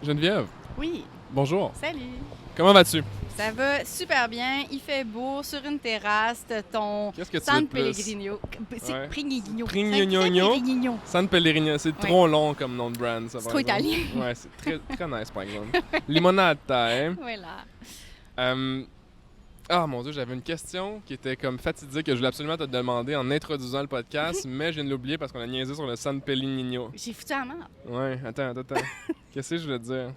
Geneviève, Oui, bonjour. salut. Comment vas-tu? Ça va super bien. Il fait beau sur une terrasse. T'as ton Qu'est-ce que tu veux San de plus? Pellegrino. C'est Ouais. Prignigno. Prignogno. San Pellegrino, c'est Ouais. trop long comme nom de brand, ça. C'est par trop exemple. italien. Ouais, c'est très, très nice, par exemple. Limonata, hein? Voilà. Ah, mon Dieu, j'avais une question qui était comme fatidique que je voulais absolument te demander en introduisant le podcast, mais je viens de l'oublier parce qu'on a niaisé sur le San Pellegrino. J'ai foutu la merde. Ouais, attends. Qu'est-ce que je voulais te dire?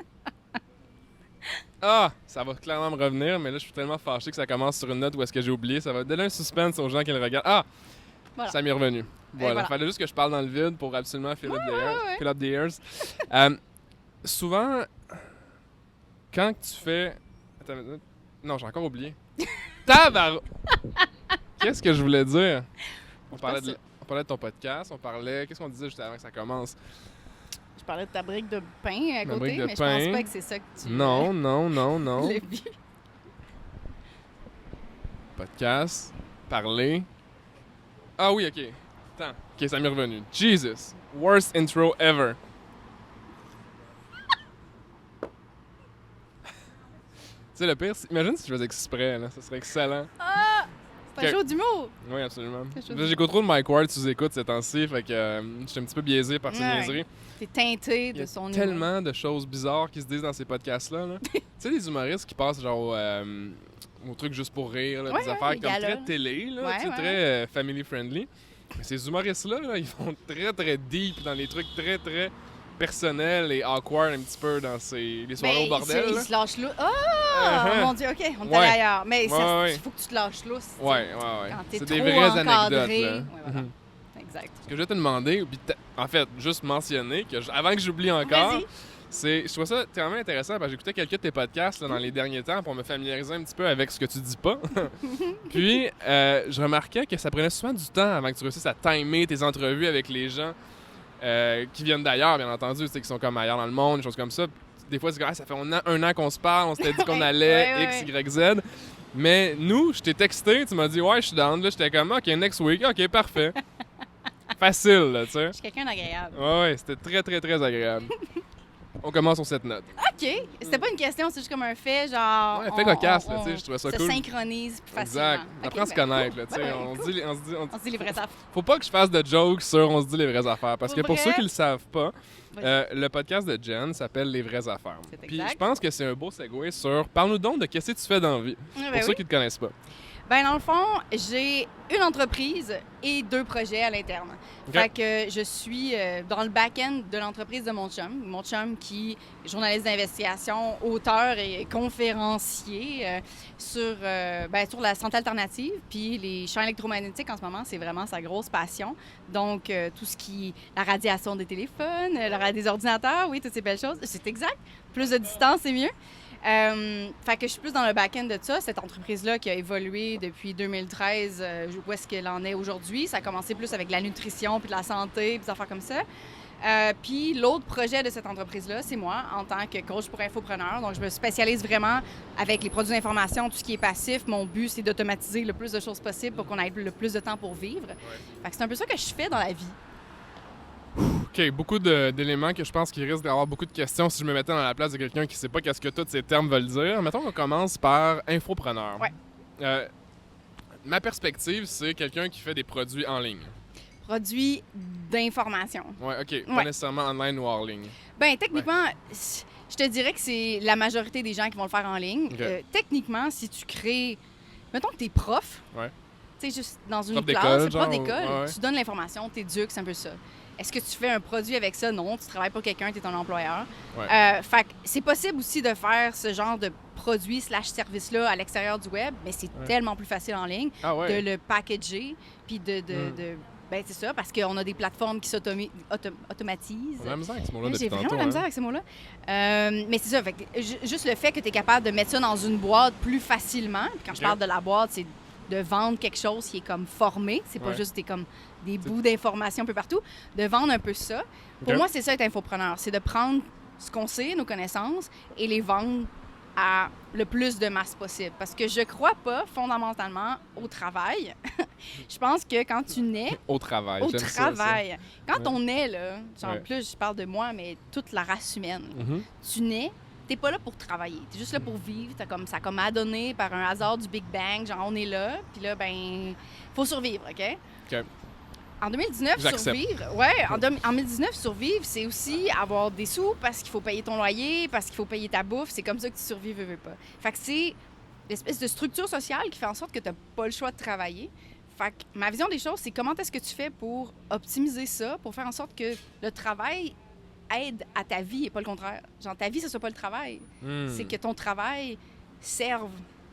Ah! Ça va clairement me revenir, mais là, je suis tellement fâché que ça commence sur une note où est-ce que j'ai oublié. Ça va donner un suspense aux gens qui le regardent. Ah! Voilà. Ça m'est revenu. Voilà. voilà. Fallait juste que je parle dans le vide pour absolument fill up the ears. ouais. Fill up the ears. Souvent, quand tu fais... Attends une minute. Non, j'ai encore oublié. Tabar... Qu'est-ce que je voulais dire? On parlait de ton podcast, on parlait... Qu'est-ce qu'on disait juste avant que ça commence? Je parlais de ta brique de pain à Ma côté, brique de mais pain. je pense pas que c'est ça que tu Non. le vis. Podcast, parler. Ah oui, ok. Attends. Ok, ça m'est revenu. Jesus. Worst intro ever. Tu sais, le pire, imagine si je faisais exprès, là. Ça serait excellent. Ah! C'est un Ok. show d'humour. Oui, absolument. Quelque chose. Là, j'écoute trop de Mike Ward sous écoute ces temps-ci, fait que j'étais un petit peu biaisé par ses Ouais. niaiseries. T'es teinté Il y a de son humour. tellement de choses bizarres qui se disent dans ces podcasts-là. Là. Tu sais, les humoristes qui passent genre au truc juste pour rire, là, Ouais, des affaires les comme galas. très télé, là, Ouais, tu sais, ouais. très family-friendly. Mais ces humoristes-là, là, ils vont très très deep dans les trucs très très personnels et awkward un petit peu dans les soirées au bordel. Il là. se lâche lousse. Ah! Uh-huh. Mon Dieu, OK, on est Ouais. allé ailleurs. Mais il Ouais. faut que tu te lâches lousse. tu sais. Ouais. Quand t'es C'est trop des vraies encadré. anecdotes. Là. Ouais, voilà. Mhm. Exact. Ce que je vais te demander, puis en fait, juste mentionner, avant que j'oublie encore, Vas-y. je trouve ça tellement intéressant parce que j'écoutais quelques de tes podcasts là, dans les derniers temps pour me familiariser un petit peu avec ce que tu dis pas. Puis, je remarquais que ça prenait souvent du temps avant que tu réussisses à timer tes entrevues avec les gens qui viennent d'ailleurs, bien entendu, tu sais, qui sont comme ailleurs dans le monde, des choses comme ça. Des fois, c'est comme, ah, ça fait un an qu'on se parle, on s'était dit qu'on allait Ouais. X, Y, Z. Mais nous, je t'ai texté, tu m'as dit, ouais, je suis down. Là, j'étais comme, OK, next week, OK, parfait. Facile, là, tu sais. Je suis quelqu'un d'agréable. Ouais, c'était très, très, très agréable. On commence sur cette note. OK. C'était pas une question, c'est juste comme un fait, genre. Ouais, fait cocasse, là, tu sais, je trouvais ça se cool. synchronise plus facilement. Exact. On apprend à se ben, connaître, là, tu sais. Ouais, On se cool. dit, On se dit les vraies affaires. faut pas que je fasse de jokes sur on se dit les vraies affaires. Parce que pour Vrai? ceux qui le savent pas, Vas-y. le podcast de Jen s'appelle Les vraies affaires. C'est Puis exact. je pense que c'est un beau segue sur parle-nous donc de qu'est-ce que tu fais dans la vie. Ah, ben Pour ceux oui. qui te connaissent pas. Ben, dans le fond, j'ai une entreprise et 2 projets à l'interne. OK. Fait que je suis dans le back-end de l'entreprise de mon chum. Mon chum qui est journaliste d'investigation, auteur et conférencier sur la santé alternative. Puis les champs électromagnétiques, en ce moment, c'est vraiment sa grosse passion. Donc, tout ce qui... La radiation des téléphones, des ordinateurs, oui, toutes ces belles choses. C'est exact. Plus de distance, c'est mieux. Fait que je suis plus dans le back-end de ça. Cette entreprise-là qui a évolué depuis 2013, où est-ce qu'elle en est aujourd'hui. Ça a commencé plus avec la nutrition, puis de la santé, puis des affaires comme ça. Puis l'autre projet de cette entreprise-là, c'est moi, en tant que coach pour infopreneur. Donc, je me spécialise vraiment avec les produits d'information, tout ce qui est passif. Mon but, c'est d'automatiser le plus de choses possible pour qu'on ait le plus de temps pour vivre. Fait que c'est un peu ça que je fais dans la vie. OK, beaucoup d'éléments que je pense qu'il risque d'avoir beaucoup de questions si je me mettais dans la place de quelqu'un qui sait pas qu'est-ce que tous ces termes veulent dire. Mettons qu'on commence par infopreneur. Ouais. Ma perspective, c'est quelqu'un qui fait des produits en ligne. Produits d'information. Ouais, OK. Pas Ouais. nécessairement online ou hors ligne. Ben techniquement, je te dirais que c'est la majorité des gens qui vont le faire en ligne. OK. Techniquement, si tu crées... Mettons que tu es prof. Ouais. Tu sais, juste dans une Prof classe, d'école, prof genre, d'école, ouais. tu donnes l'information, tu éduques, c'est un peu ça. Est-ce que tu fais un produit avec ça? Non, tu travailles pour quelqu'un, tu es ton employeur. Ouais. Fait que c'est possible aussi de faire ce genre de produit/service-là à l'extérieur du web, mais c'est Ouais. tellement plus facile en ligne Ah ouais. de le packager, puis ben, c'est ça, parce qu'on a des plateformes qui s'automatisent. On a la misère avec ce mot-là J'ai depuis vraiment tantôt. la misère avec ces mots-là. Mais c'est ça, fait que juste le fait que tu es capable de mettre ça dans une boîte plus facilement, puis quand je OK. parle de la boîte, c'est de vendre quelque chose qui est comme formé, c'est pas Ouais. juste comme des bouts d'informations un peu partout, de vendre un peu ça. Pour OK. moi, c'est ça être infopreneur, c'est de prendre ce qu'on sait, nos connaissances, et les vendre à le plus de masse possible. Parce que je crois pas fondamentalement au travail. Je pense que quand tu nais... Au travail, Au j'aime travail. ça. Quand Ouais. on naît, là, genre Ouais. plus je parle de moi, mais toute la race humaine, Mhm. tu nais, t'es pas là pour travailler. T'es juste là pour vivre. Ça a comme adonné par un hasard du Big Bang. Genre, on est là, puis là, ben, faut survivre, OK? OK. En 2019, J'accepte. survivre, ouais, en 2019, survivre, c'est aussi avoir des sous parce qu'il faut payer ton loyer, parce qu'il faut payer ta bouffe. C'est comme ça que tu survives, veux pas. Fait que c'est l'espèce de structure sociale qui fait en sorte que tu n'as pas le choix de travailler. Fait que ma vision des choses, c'est comment est-ce que tu fais pour optimiser ça, pour faire en sorte que le travail aide à ta vie et pas le contraire. Genre, ta vie, ce soit pas le travail. Hmm. C'est que ton travail serve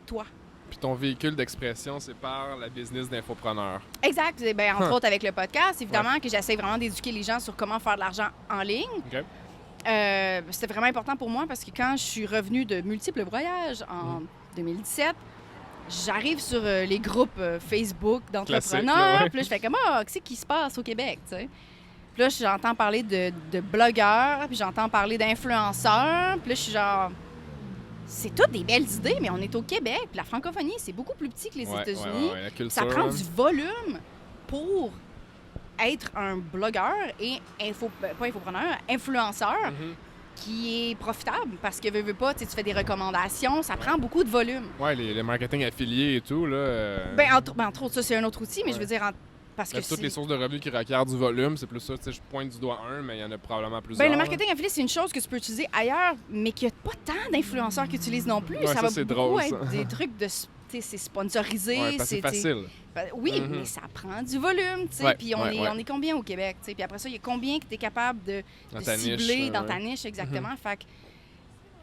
toi. Puis ton véhicule d'expression, c'est par la business d'infopreneur. Exact. Et ben, entre Huh. autres, avec le podcast, évidemment, que j'essaie vraiment d'éduquer les gens sur comment faire de l'argent en ligne. OK. C'était vraiment important pour moi parce que quand je suis revenue de multiples voyages en 2017, j'arrive sur les groupes Facebook Classique, d'entrepreneurs. ouais. Puis là, je fais comme, qu'est-ce qui se passe au Québec, tu sais? Puis là, j'entends parler de blogueurs, puis j'entends parler d'influenceurs. Puis là, je suis genre, c'est toutes des belles idées, mais on est au Québec. Puis la francophonie, c'est beaucoup plus petit que les Ouais, États-Unis. ouais, la culture, Ça prend hein. du volume pour être un blogueur et pas infopreneur, influenceur Mhm. qui est profitable parce que veux pas, tu fais des recommandations, ça prend beaucoup de volume. Ouais, les marketing affiliés et tout, là. Entre autres, ça, c'est un autre outil, mais Ouais. je veux dire, parce que Toutes les sources de revenus qui requièrent du volume, c'est plus ça. Tu sais, je pointe du doigt un, mais il y en a probablement plusieurs. le marketing affilié, c'est une chose que tu peux utiliser ailleurs, mais qu'il n'y a pas tant d'influenceurs qui utilisent non plus. Ouais, ça, va c'est beaucoup drôle, être ça. des trucs de... C'est sponsorisé. Ouais, parce que c'est facile. Oui, Mhm. mais ça prend du volume, tu sais. Ouais, Puis on est combien au Québec, tu sais. Puis après ça, il y a combien que tu es capable de Dans ta cibler niche, dans ouais. ta niche, exactement. Fait que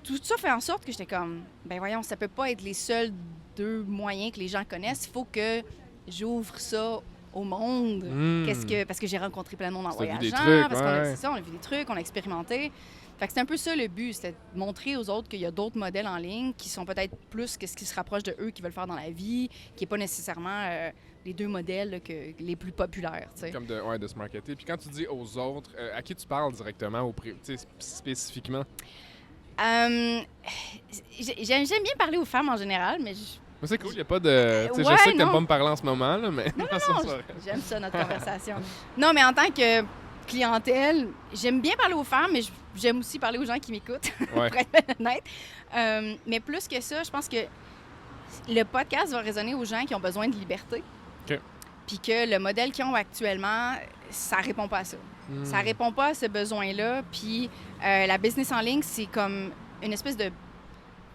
tout ça fait en sorte que j'étais comme, ben voyons, ça peut pas être les seuls deux moyens que les gens connaissent. Il faut que j'ouvre ça au monde. Hmm. Parce que j'ai rencontré plein de monde en T'as vu des voyageant, trucs, parce qu'on a, ouais. c'est ça, on a vu des trucs, on a expérimenté. Fait que c'est un peu ça le but, c'était de montrer aux autres qu'il y a d'autres modèles en ligne qui sont peut-être plus que ce qui se rapproche de eux, qu'ils veulent faire dans la vie, qui n'est pas nécessairement les deux modèles là, les plus populaires, tu sais. Comme de se marketer. Puis quand tu dis aux autres, à qui tu parles directement, tu sais, spécifiquement? J'aime bien parler aux femmes en général, mais Mais c'est cool, il n'y a pas de. Tu sais, Ouais, je sais que t'aimes non. pas me parler en ce moment, là, mais. Non, ça, ça- j'aime ça, notre conversation. Non, mais en tant que clientèle, j'aime bien parler aux femmes, mais j'aime aussi parler aux gens qui m'écoutent, Ouais. pour être honnête. Mais plus que ça, je pense que le podcast va résonner aux gens qui ont besoin de liberté. OK. Puis que le modèle qu'ils ont actuellement, ça répond pas à ça. Hmm. Ça répond pas à ce besoin-là. Puis la business en ligne, c'est comme une espèce de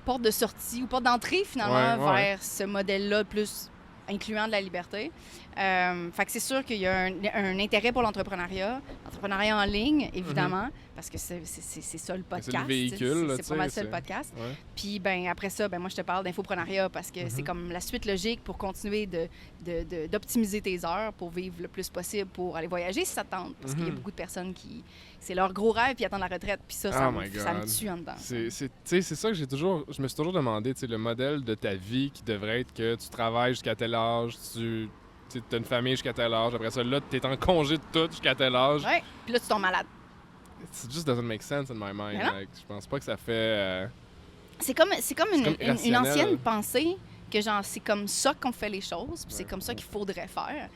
porte de sortie ou porte d'entrée, finalement, Ouais, ouais. vers ce modèle-là plus incluant de la liberté. Fait que c'est sûr qu'il y a un intérêt pour l'entrepreneuriat en ligne, évidemment, parce que c'est ça le podcast. C'est le véhicule, là, c'est tu pas mal sais, ça le c'est- podcast. Ouais. Puis ben après ça, ben moi je te parle d'infoprenariat parce que c'est comme la suite logique pour continuer d'optimiser tes heures pour vivre le plus possible, pour aller voyager si ça te tente. Parce qu'il y a Mhm. beaucoup de personnes qui... C'est leur gros rêve, puis ils attendent la retraite. Puis ça, Oh my ça me God. tue en dedans. Tu sais, c'est ça que je me suis toujours demandé, tu sais, le modèle de ta vie qui devrait être que tu travailles jusqu'à tel âge, tu as une famille jusqu'à tel âge, après ça, là, tu es en congé de tout jusqu'à tel âge. Ouais, puis là tu tombes malade. It just doesn't make sense in my mind. Mais non. Like, je pense pas que ça fait... C'est comme une comme une irrationnel. ancienne pensée que genre c'est comme ça qu'on fait les choses, puis c'est Ouais. comme ça qu'il faudrait faire.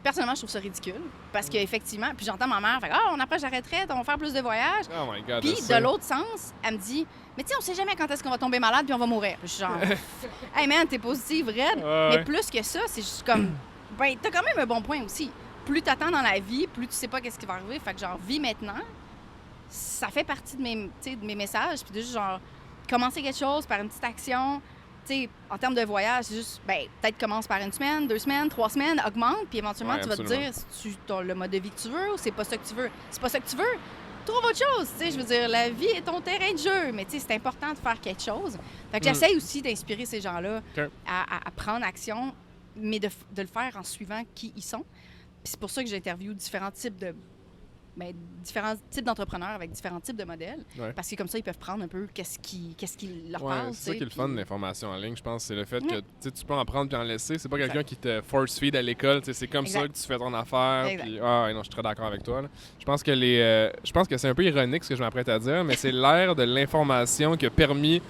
Personnellement, je trouve ça ridicule parce qu'effectivement, puis j'entends ma mère faire on approche de la retraite, on va faire plus de voyages. Oh my God, Puis je sais. de l'autre sens, elle me dit mais tu sais, on sait jamais quand est-ce qu'on va tomber malade puis on va mourir. Puis je suis genre hey man, t'es positive, raide. Ouais, Mais ouais. plus que ça, c'est juste comme ben t'as quand même un bon point aussi. Plus t'attends dans la vie, plus tu sais pas qu'est-ce qui va arriver. Fait que genre vis maintenant. Ça fait partie de mes messages, puis de juste genre commencer quelque chose par une petite action. Tu sais, en termes de voyage, c'est juste, ben, peut-être commence par une semaine, 2 semaines, 3 semaines, augmente, puis éventuellement, Ouais, tu vas te absolument. dire si tu as le mode de vie que tu veux ou c'est pas ça que tu veux. C'est pas ça que tu veux, trouve autre chose, tu sais. Je veux dire, la vie est ton terrain de jeu, mais tu sais, c'est important de faire quelque chose. Fait que j'essaie aussi d'inspirer ces gens-là OK. à prendre action, mais de le faire en suivant qui ils sont. Puis c'est pour ça que j'interviewe différents types d'entrepreneurs avec différents types de modèles. Ouais. Parce que comme ça, ils peuvent prendre un peu qu'est-ce qui leur Ouais, parle. c'est ça qui est le puis- fun de l'information en ligne, je pense. C'est le fait Ouais. que tu sais, tu peux en prendre puis en laisser. C'est pas Exact. quelqu'un qui te force-feed à l'école. Tu sais, c'est comme ça Exact. que tu fais ton affaire. Exact. Puis, ouais, non, je suis très d'accord avec toi. Là. Je pense que c'est un peu ironique ce que je m'apprête à dire, mais c'est l'ère de l'information qui a permis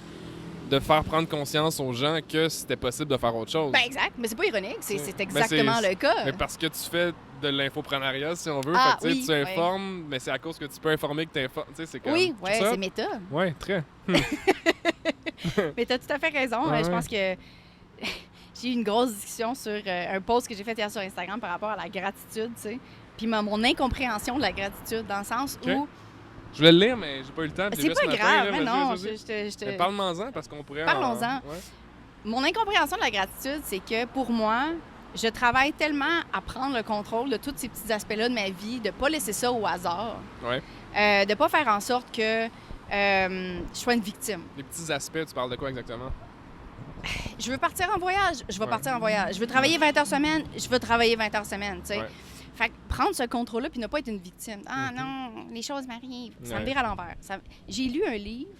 de faire prendre conscience aux gens que c'était possible de faire autre chose. Ben exact, mais c'est pas ironique, c'est Ben, exactement le cas. Mais parce que tu fais de l'infoprenariat, si on veut. Ah, fait que, oui, tu informes, mais c'est à cause que tu peux informer que tu informes. C'est comme Oui, tout ça. c'est méta. Oui, très. Mais tu as tout à fait raison. Ouais, Je pense que j'ai eu une grosse discussion sur un post que j'ai fait hier sur Instagram par rapport à la gratitude, tu sais. Puis mon incompréhension de la gratitude, dans le sens OK. où... Je voulais le lire, mais j'ai pas eu le temps. puis C'est j'ai lu pas ce matin, grave, là, mais vas-y, non. vas-y. Mais parle-moi-en parce qu'on pourrait. Parlons-en. Ouais. Mon incompréhension de la gratitude, c'est que pour moi, je travaille tellement à prendre le contrôle de tous ces petits aspects-là de ma vie, de pas laisser ça au hasard, Ouais. de pas faire en sorte que je sois une victime. Les petits aspects, tu parles de quoi exactement? Je veux partir en voyage, je vais Ouais. partir en voyage. Je veux travailler 20 heures semaine, je veux travailler 20 heures semaine, tu sais. Ouais. Fait que prendre ce contrôle-là puis ne pas être une victime. Ah non, les choses m'arrivent. Ça me Ouais. vire à l'envers. J'ai lu un livre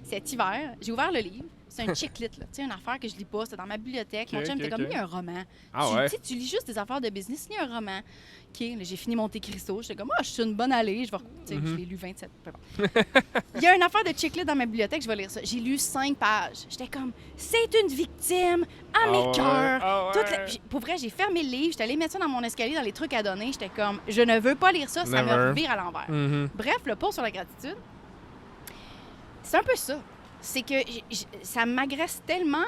cet hiver. J'ai ouvert le livre. C'est un chick-lit, là. Tu sais, une affaire que je lis pas. C'est dans ma bibliothèque. Mon Ok, chum ok, était comme, ok. lis un roman. Ah tu, ouais? tu sais, tu lis juste des affaires de business, lis un roman. OK, là, j'ai fini Monte Cristo. J'étais comme, je suis une bonne allée. Je vais... Tu sais, je l'ai lu 27. Peu importe. Il y a une affaire de chick-lit dans ma bibliothèque. Je vais lire ça. J'ai lu 5 pages. J'étais comme, c'est une victime à mes ouais. cœurs. Ah Toute ouais. Pour vrai, j'ai fermé le livre. J'étais allée mettre ça dans mon escalier, dans les trucs à donner. J'étais comme, je ne veux pas lire ça. Ça me Never. revire à l'envers. Mhm. Bref, le post sur la gratitude, c'est un peu ça. C'est que ça m'agresse tellement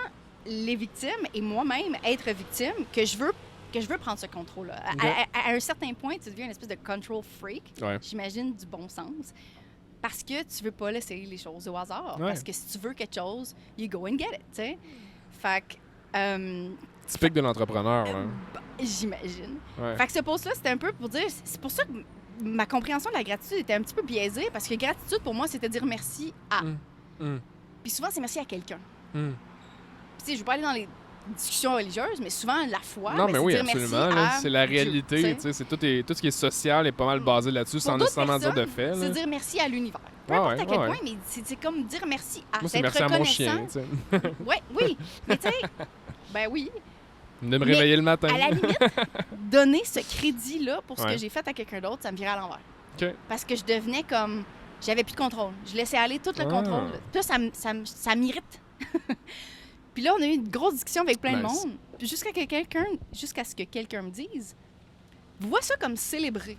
les victimes et moi-même être victime que je veux prendre ce contrôle-là. Ok. À un certain point, tu deviens une espèce de control freak, Ouais. j'imagine du bon sens, parce que tu veux pas laisser les choses au hasard. Ouais. Parce que si tu veux quelque chose, you go and get it, tu sais. Fait que, Typique de l'entrepreneur, là. j'imagine. Ouais. Fait que ce post-là, c'était un peu pour dire... C'est pour ça que ma compréhension de la gratitude était un petit peu biaisée, parce que gratitude, pour moi, c'était dire merci à. Mm. Puis souvent, c'est merci à quelqu'un. Mm. Puis tu sais, je veux pas aller dans les discussions religieuses, mais souvent, la foi, Non, ben, mais c'est oui, dire merci absolument. là. à C'est la Dieu, réalité. tu sais. Tu sais, c'est tout ce qui est social est pas mal basé là-dessus, sans d'autres nécessairement dire de personnes, fait. là. C'est dire merci à l'univers. Peu Ouais, importe ouais, à quel ouais. point, mais c'est comme dire merci à. Moi, c'est d'être merci à mon reconnaissant. chien. Tu sais. Ouais, oui. Mais tu sais, ben oui. De me Mais réveiller le matin. À la limite, donner ce crédit-là pour ce Ouais. que j'ai fait à quelqu'un d'autre, ça me virait à l'envers. OK. Parce que je devenais comme... J'avais plus de contrôle. Je laissais aller tout le Ah. contrôle. Puis là, ça m'irrite. Puis là, on a eu une grosse discussion avec plein de Nice. monde. Puis jusqu'à ce que quelqu'un me dise, vois ça comme célébrer.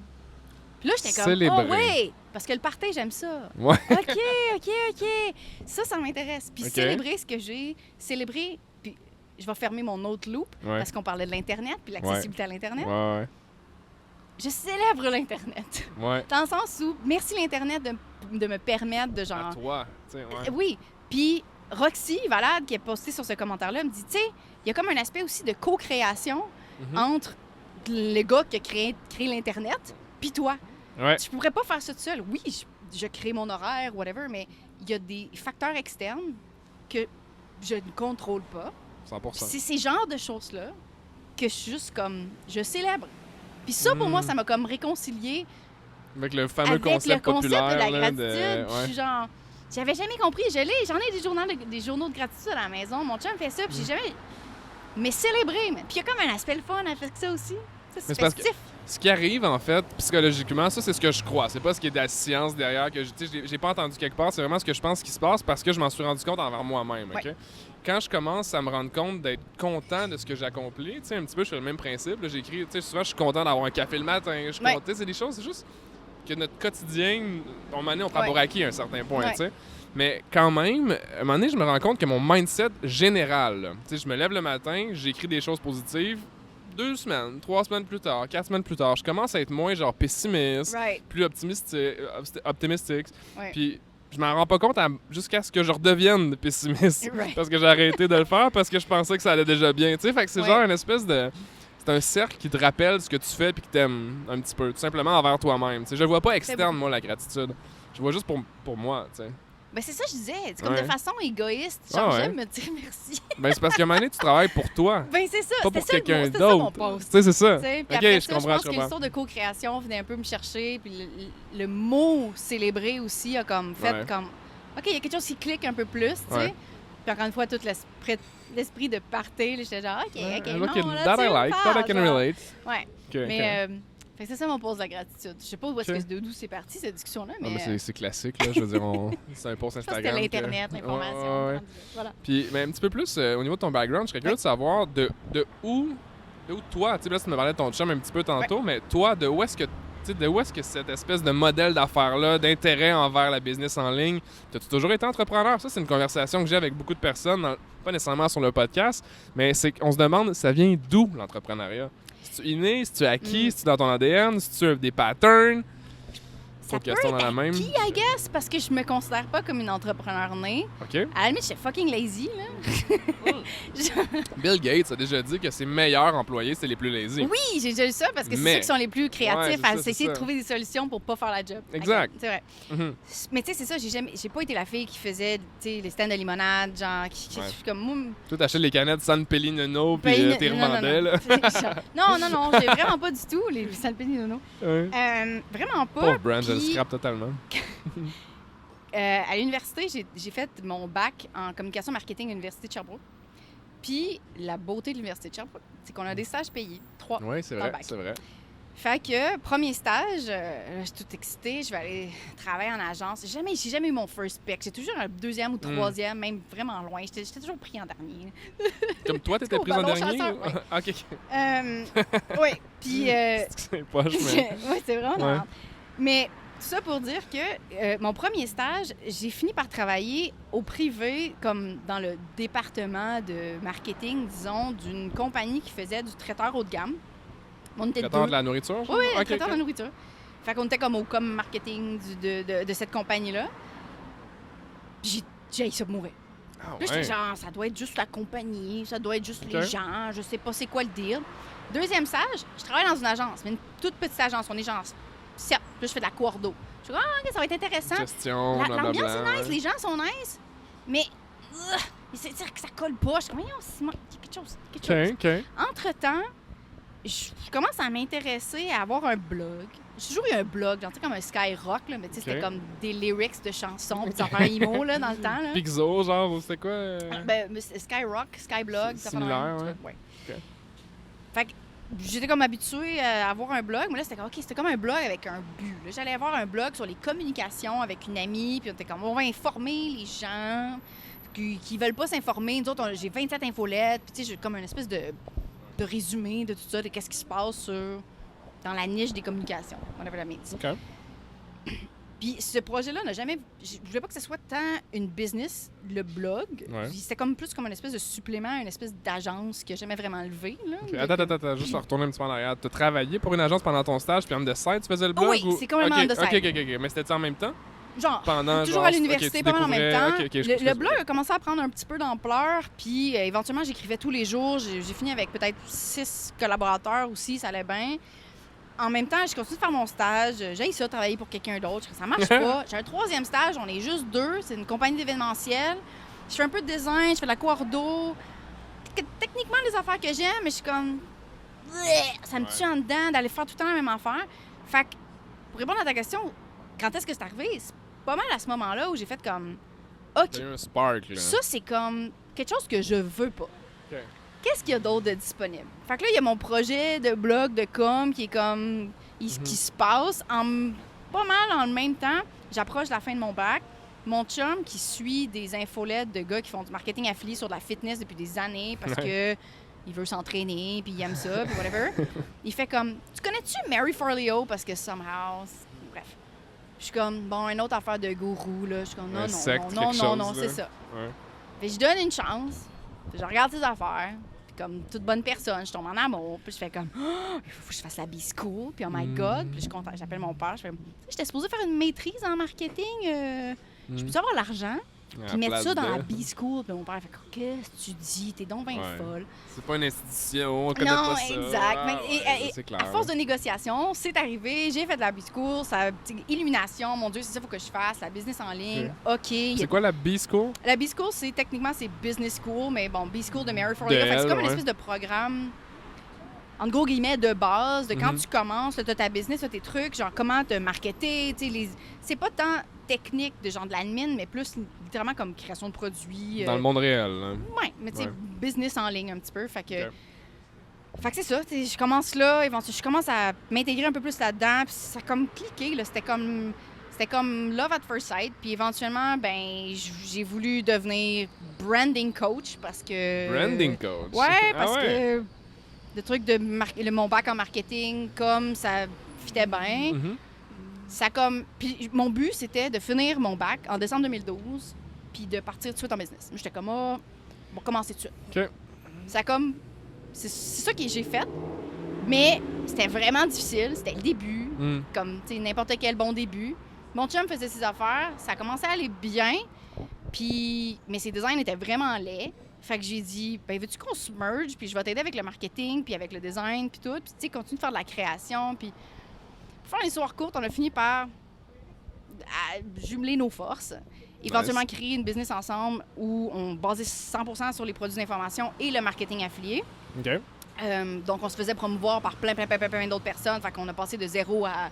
Puis là, j'étais comme, Célébrer. oh ouais, parce que le party, j'aime ça. Ouais. OK. Ça m'intéresse. Puis OK. célébrer ce que j'ai, célébrer... Puis je vais fermer mon autre loop, Ouais. parce qu'on parlait de l'Internet, puis l'accessibilité à l'Internet. Ouais. Je célèbre l'Internet. Ouais. Dans le sens où, merci l'Internet de me permettre de genre... À toi. Tu sais, ouais. Oui. Puis Roxy Valade, qui a posté sur ce commentaire-là, me dit, tu sais, il y a comme un aspect aussi de co-création Mhm. entre le gars qui a créé l'Internet puis toi. Ouais. Je pourrais pas faire ça tout seul. Oui, je crée mon horaire, whatever, mais il y a des facteurs externes que je ne contrôle pas. 100%. Puis c'est ces genres de choses-là que je suis juste comme... Je célèbre. Puis ça, pour moi, ça m'a comme réconcilié Avec le fameux avec concept le concept populaire. de la là, gratitude. Puis je ouais. suis genre... J'avais jamais compris. J'en ai des journaux de gratitude à la maison. Mon chum fait ça, puis j'ai jamais... Mais célébrer. Puis il y a comme un aspect le fun avec ça aussi. Ça, Mais c'est c'est parce que- festif. Ce qui arrive, en fait, psychologiquement, ça, c'est ce que je crois. C'est pas ce qui est de la science derrière que j'ai pas entendu quelque part. C'est vraiment ce que je pense qui se passe parce que je m'en suis rendu compte envers moi-même. OK? Ouais. Quand je commence à me rendre compte d'être content de ce que j'ai accompli, tu sais, un petit peu, je fais le même principe. Là, j'écris, tu sais, souvent, je suis content d'avoir un café le matin. Je suis Ouais. content. C'est des choses, c'est juste que notre quotidien, on on prend Ouais. pour acquis à un certain point, Ouais. tu sais. Mais quand même, à un moment donné, je me rends compte que mon mindset général, là, tu sais, je me lève le matin, j'écris des choses positives. 2 semaines, 3 semaines plus tard, 4 semaines plus tard, je commence à être moins genre pessimiste, Right. plus optimistique. Ouais. Puis je m'en rends pas compte jusqu'à ce que je redevienne pessimiste. Right. Parce que j'ai arrêté de le faire parce que je pensais que ça allait déjà bien. Tu sais, fait que c'est Ouais. genre une espèce de... C'est un cercle qui te rappelle ce que tu fais puis qui t'aime un petit peu, tout simplement envers toi-même. Tu sais, je le vois pas externe, moi, la gratitude. Je le vois juste pour moi, tu sais. Ben c'est ça que je disais. C'est comme Ouais. de façon égoïste. Genre, Ah ouais. j'aime me dire merci. Ben, c'est parce qu'à un moment donné, tu travailles pour toi, Ben c'est ça. pas C'était pour ça, quelqu'un c'était ça mon d'autre. Tu post. sais, c'est ça. Tu sais, puis Ok, après je ça, comprends, je pense je que comprends. l'histoire de co-création venait un peu me chercher. Puis le mot célébrer aussi a comme fait Ouais. comme... OK, il y a quelque chose qui clique un peu plus, tu sais. Ouais. Puis encore une fois, tout l'esprit de party, là, j'étais genre, OK, Look non, at là, that tu I me like, that I parles, can genre. relate. Ouais. Ok, ok. Mais, Fait que c'est ça mon pause de la gratitude. Je sais pas d'où c'est parti, cette discussion-là, mais... Non, mais c'est classique, là. Je veux dire, c'est un post je pense que Instagram. c'était l'Internet, l'information. Ouais. Voilà. Puis, mais un petit peu plus au niveau de ton background, je serais curieux de savoir de où toi, tu sais, là, tu me parlais de ton chum un petit peu tantôt, mais toi, de où est-ce que cette espèce de modèle d'affaires-là, d'intérêt envers la business en ligne, t'as-tu toujours été entrepreneur? Ça, c'est une conversation que j'ai avec beaucoup de personnes, pas nécessairement sur le podcast, mais c'est qu'on se demande, ça vient d'où l'entrepreneuriat? Si tu es inné, si tu es acquis, si tu es dans ton ADN, si tu as des patterns? Ça peut être acquis, I guess, parce que je me considère pas comme une entrepreneur née. OK. À la limite, j'étais fucking lazy, là. Bill Gates a déjà dit que ses meilleurs employés, c'est les plus lazy. Oui, j'ai déjà lu ça, parce que c'est ceux qui sont les plus créatifs à essayer de trouver des solutions pour pas faire la job. Exact. C'est vrai. Mais tu sais, c'est ça, j'ai pas été la fille qui faisait les stands de limonade, genre, qui comme moi. Toi, t'achètes les canettes San Pellegrino, puis t'es revendais, là. Non, j'ai vraiment pas du tout les San Pellegrino. Vraiment pas. Pauvre brand, je le scrape totalement. À l'université, j'ai fait mon bac en communication marketing à l'Université de Sherbrooke. Puis la beauté de l'Université de Sherbrooke, c'est qu'on a des stages payés. 3. Oui, c'est vrai, c'est vrai. Fait que, premier stage, je suis toute excitée, je vais aller travailler en agence. J'ai jamais eu mon first pick. J'ai toujours un deuxième ou troisième, même vraiment loin. J'étais toujours pris en dernier. Comme toi, t'étais prise en dernier? Chasseur, OK. Oui, puis... c'est poche, mais... Oui, c'est vraiment marrant. Mais tout ça pour dire que mon premier stage, j'ai fini par travailler au privé, comme dans le département de marketing, disons, d'une compagnie qui faisait du traiteur haut de gamme. On était traiteur de la nourriture? Oui, traiteur de la nourriture. Fait qu'on était comme au marketing de cette compagnie-là. Puis j'ai ça pour mourir. Ah, puis j'étais genre, ça doit être juste la compagnie, ça doit être juste les gens, je sais pas c'est quoi le deal. Deuxième stage, je travaille dans une agence, mais une toute petite agence, on est genre 7, puis je fais de la coordo. Je dis, OK, ça va être intéressant. Gestion, l'ambiance est nice, les gens sont nice, mais c'est que ça colle pas. Je suis comme, il y a quelque chose. Entre-temps, je commence à m'intéresser à avoir un blog. J'ai toujours eu un blog, genre, comme un Skyrock, là, mais tu sais, c'était comme des lyrics de chansons, puis des affaires emo, là, dans le temps. Là. Pixo, genre, c'était quoi? Skyrock, Skyblog, ça similaire, ouais. Fait que j'étais comme habituée à avoir un blog, mais là, c'était comme un blog avec un but. Là. J'allais avoir un blog sur les communications avec une amie, puis on était comme, on va informer les gens qui veulent pas s'informer. Nous autres, j'ai 27 infolettes, puis tu sais, j'ai comme une espèce de résumé de tout ça, de qu'est-ce qui se passe dans la niche des communications. On avait la médecine. OK. Puis ce projet-là n'a jamais... Je voulais pas que ce soit tant une business, le blog. Ouais. C'était comme plus comme une espèce de supplément, une espèce d'agence qui n'a jamais vraiment levé. Là. Okay. Attends, juste retourner un petit peu en arrière. Tu as travaillé pour une agence pendant ton stage, puis en de side, tu faisais le blog? Oui, c'est complètement en de side. OK. Mais c'était-tu en même temps? Genre, pendant, toujours à l'université, pas mal en même temps. Le blog a commencé à prendre un petit peu d'ampleur, puis éventuellement, j'écrivais tous les jours. J'ai fini avec peut-être 6 collaborateurs aussi, ça allait bien. En même temps, je continue de faire mon stage. J'ai ça, travailler pour quelqu'un d'autre. Ça marche pas. J'ai un 3e stage, on est juste 2. C'est une compagnie d'événementiel. Je fais un peu de design, je fais de la coordo. Techniquement, les affaires que j'aime, mais je suis comme... Ça me tue en dedans d'aller faire tout le temps la même affaire. Fait que, pour répondre à ta question, quand est-ce que c'est arrivé? C'est pas mal à ce moment-là où j'ai fait comme... OK, t'as eu un spark, là. Ça, c'est comme quelque chose que je veux pas. OK. Qu'est-ce qu'il y a d'autre de disponible? Fait que là, il y a mon projet de blog, de com, qui est comme... qui se passe en pas mal en même temps. J'approche la fin de mon bac. Mon chum, qui suit des infolettes de gars qui font du marketing affilié sur de la fitness depuis des années parce que il veut s'entraîner, puis il aime ça, puis whatever. Il fait comme... Tu connais-tu Mary Forleo? Parce que somehow... Bref. Je suis comme, bon, une autre affaire de gourou, là. Je suis comme, non, c'est ça. Ouais. Fait que je donne une chance. Puis je regarde ses affaires. Puis comme toute bonne personne, je tombe en amour. Puis je fais comme, il faut que je fasse la B-School. Puis oh my God. Puis j'appelle mon père. Je fais, j'étais supposée faire une maîtrise en marketing. Je peux avoir l'argent? Puis mettre ça dans la B-School. Puis mon père fait, qu'est-ce que tu dis? T'es donc bien folle. C'est pas une institution, on connaît pas ça. Non, exact. C'est clair. À force de négociation, c'est arrivé. J'ai fait de la B-School. Illumination, mon Dieu, c'est ça qu'il faut que je fasse. La business en ligne, OK. C'est quoi la B-School? La B-School, techniquement, c'est Business School, mais bon, B-School de Mary Forleo. C'est comme une espèce de programme, en gros guillemets, de base, de quand tu commences, tu as ta business, tu as tes trucs, genre comment te marketer, c'est pas tant technique de genre de l'admin, mais plus littéralement comme création de produits. Dans le monde réel. Oui, mais tu sais, business en ligne un petit peu. Fait que Fait que c'est ça, je commence là, éventuellement, je commence à m'intégrer un peu plus là-dedans, puis ça a comme cliqué, là, c'était comme love at first sight, puis éventuellement, ben, j'ai voulu devenir branding coach parce que... Branding coach? Ouais, parce ouais. que le truc de mon bac en marketing, comme ça fitait bien, Mhm. ça comme... Puis mon but, c'était de finir mon bac en décembre 2012, puis de partir tout de suite en business. J'étais comme, on va commencer tout de suite. OK. Ça comme... C'est ça que j'ai fait, mais c'était vraiment difficile, c'était le début, Mm. comme, tu sais, n'importe quel bon début. Mon chum faisait ses affaires, ça commençait à aller bien, puis... Mais ses designs étaient vraiment laids. Fait que j'ai dit, ben veux-tu qu'on se merge, puis je vais t'aider avec le marketing, puis avec le design, puis tout. Puis tu sais, continue de faire de la création, puis... Pour faire l'histoire courte, on a fini par jumeler nos forces. Éventuellement créer une business ensemble où on basait 100% sur les produits d'information et le marketing affilié. OK. Donc, on se faisait promouvoir par plein d'autres personnes. Fait qu'on a passé de 0 à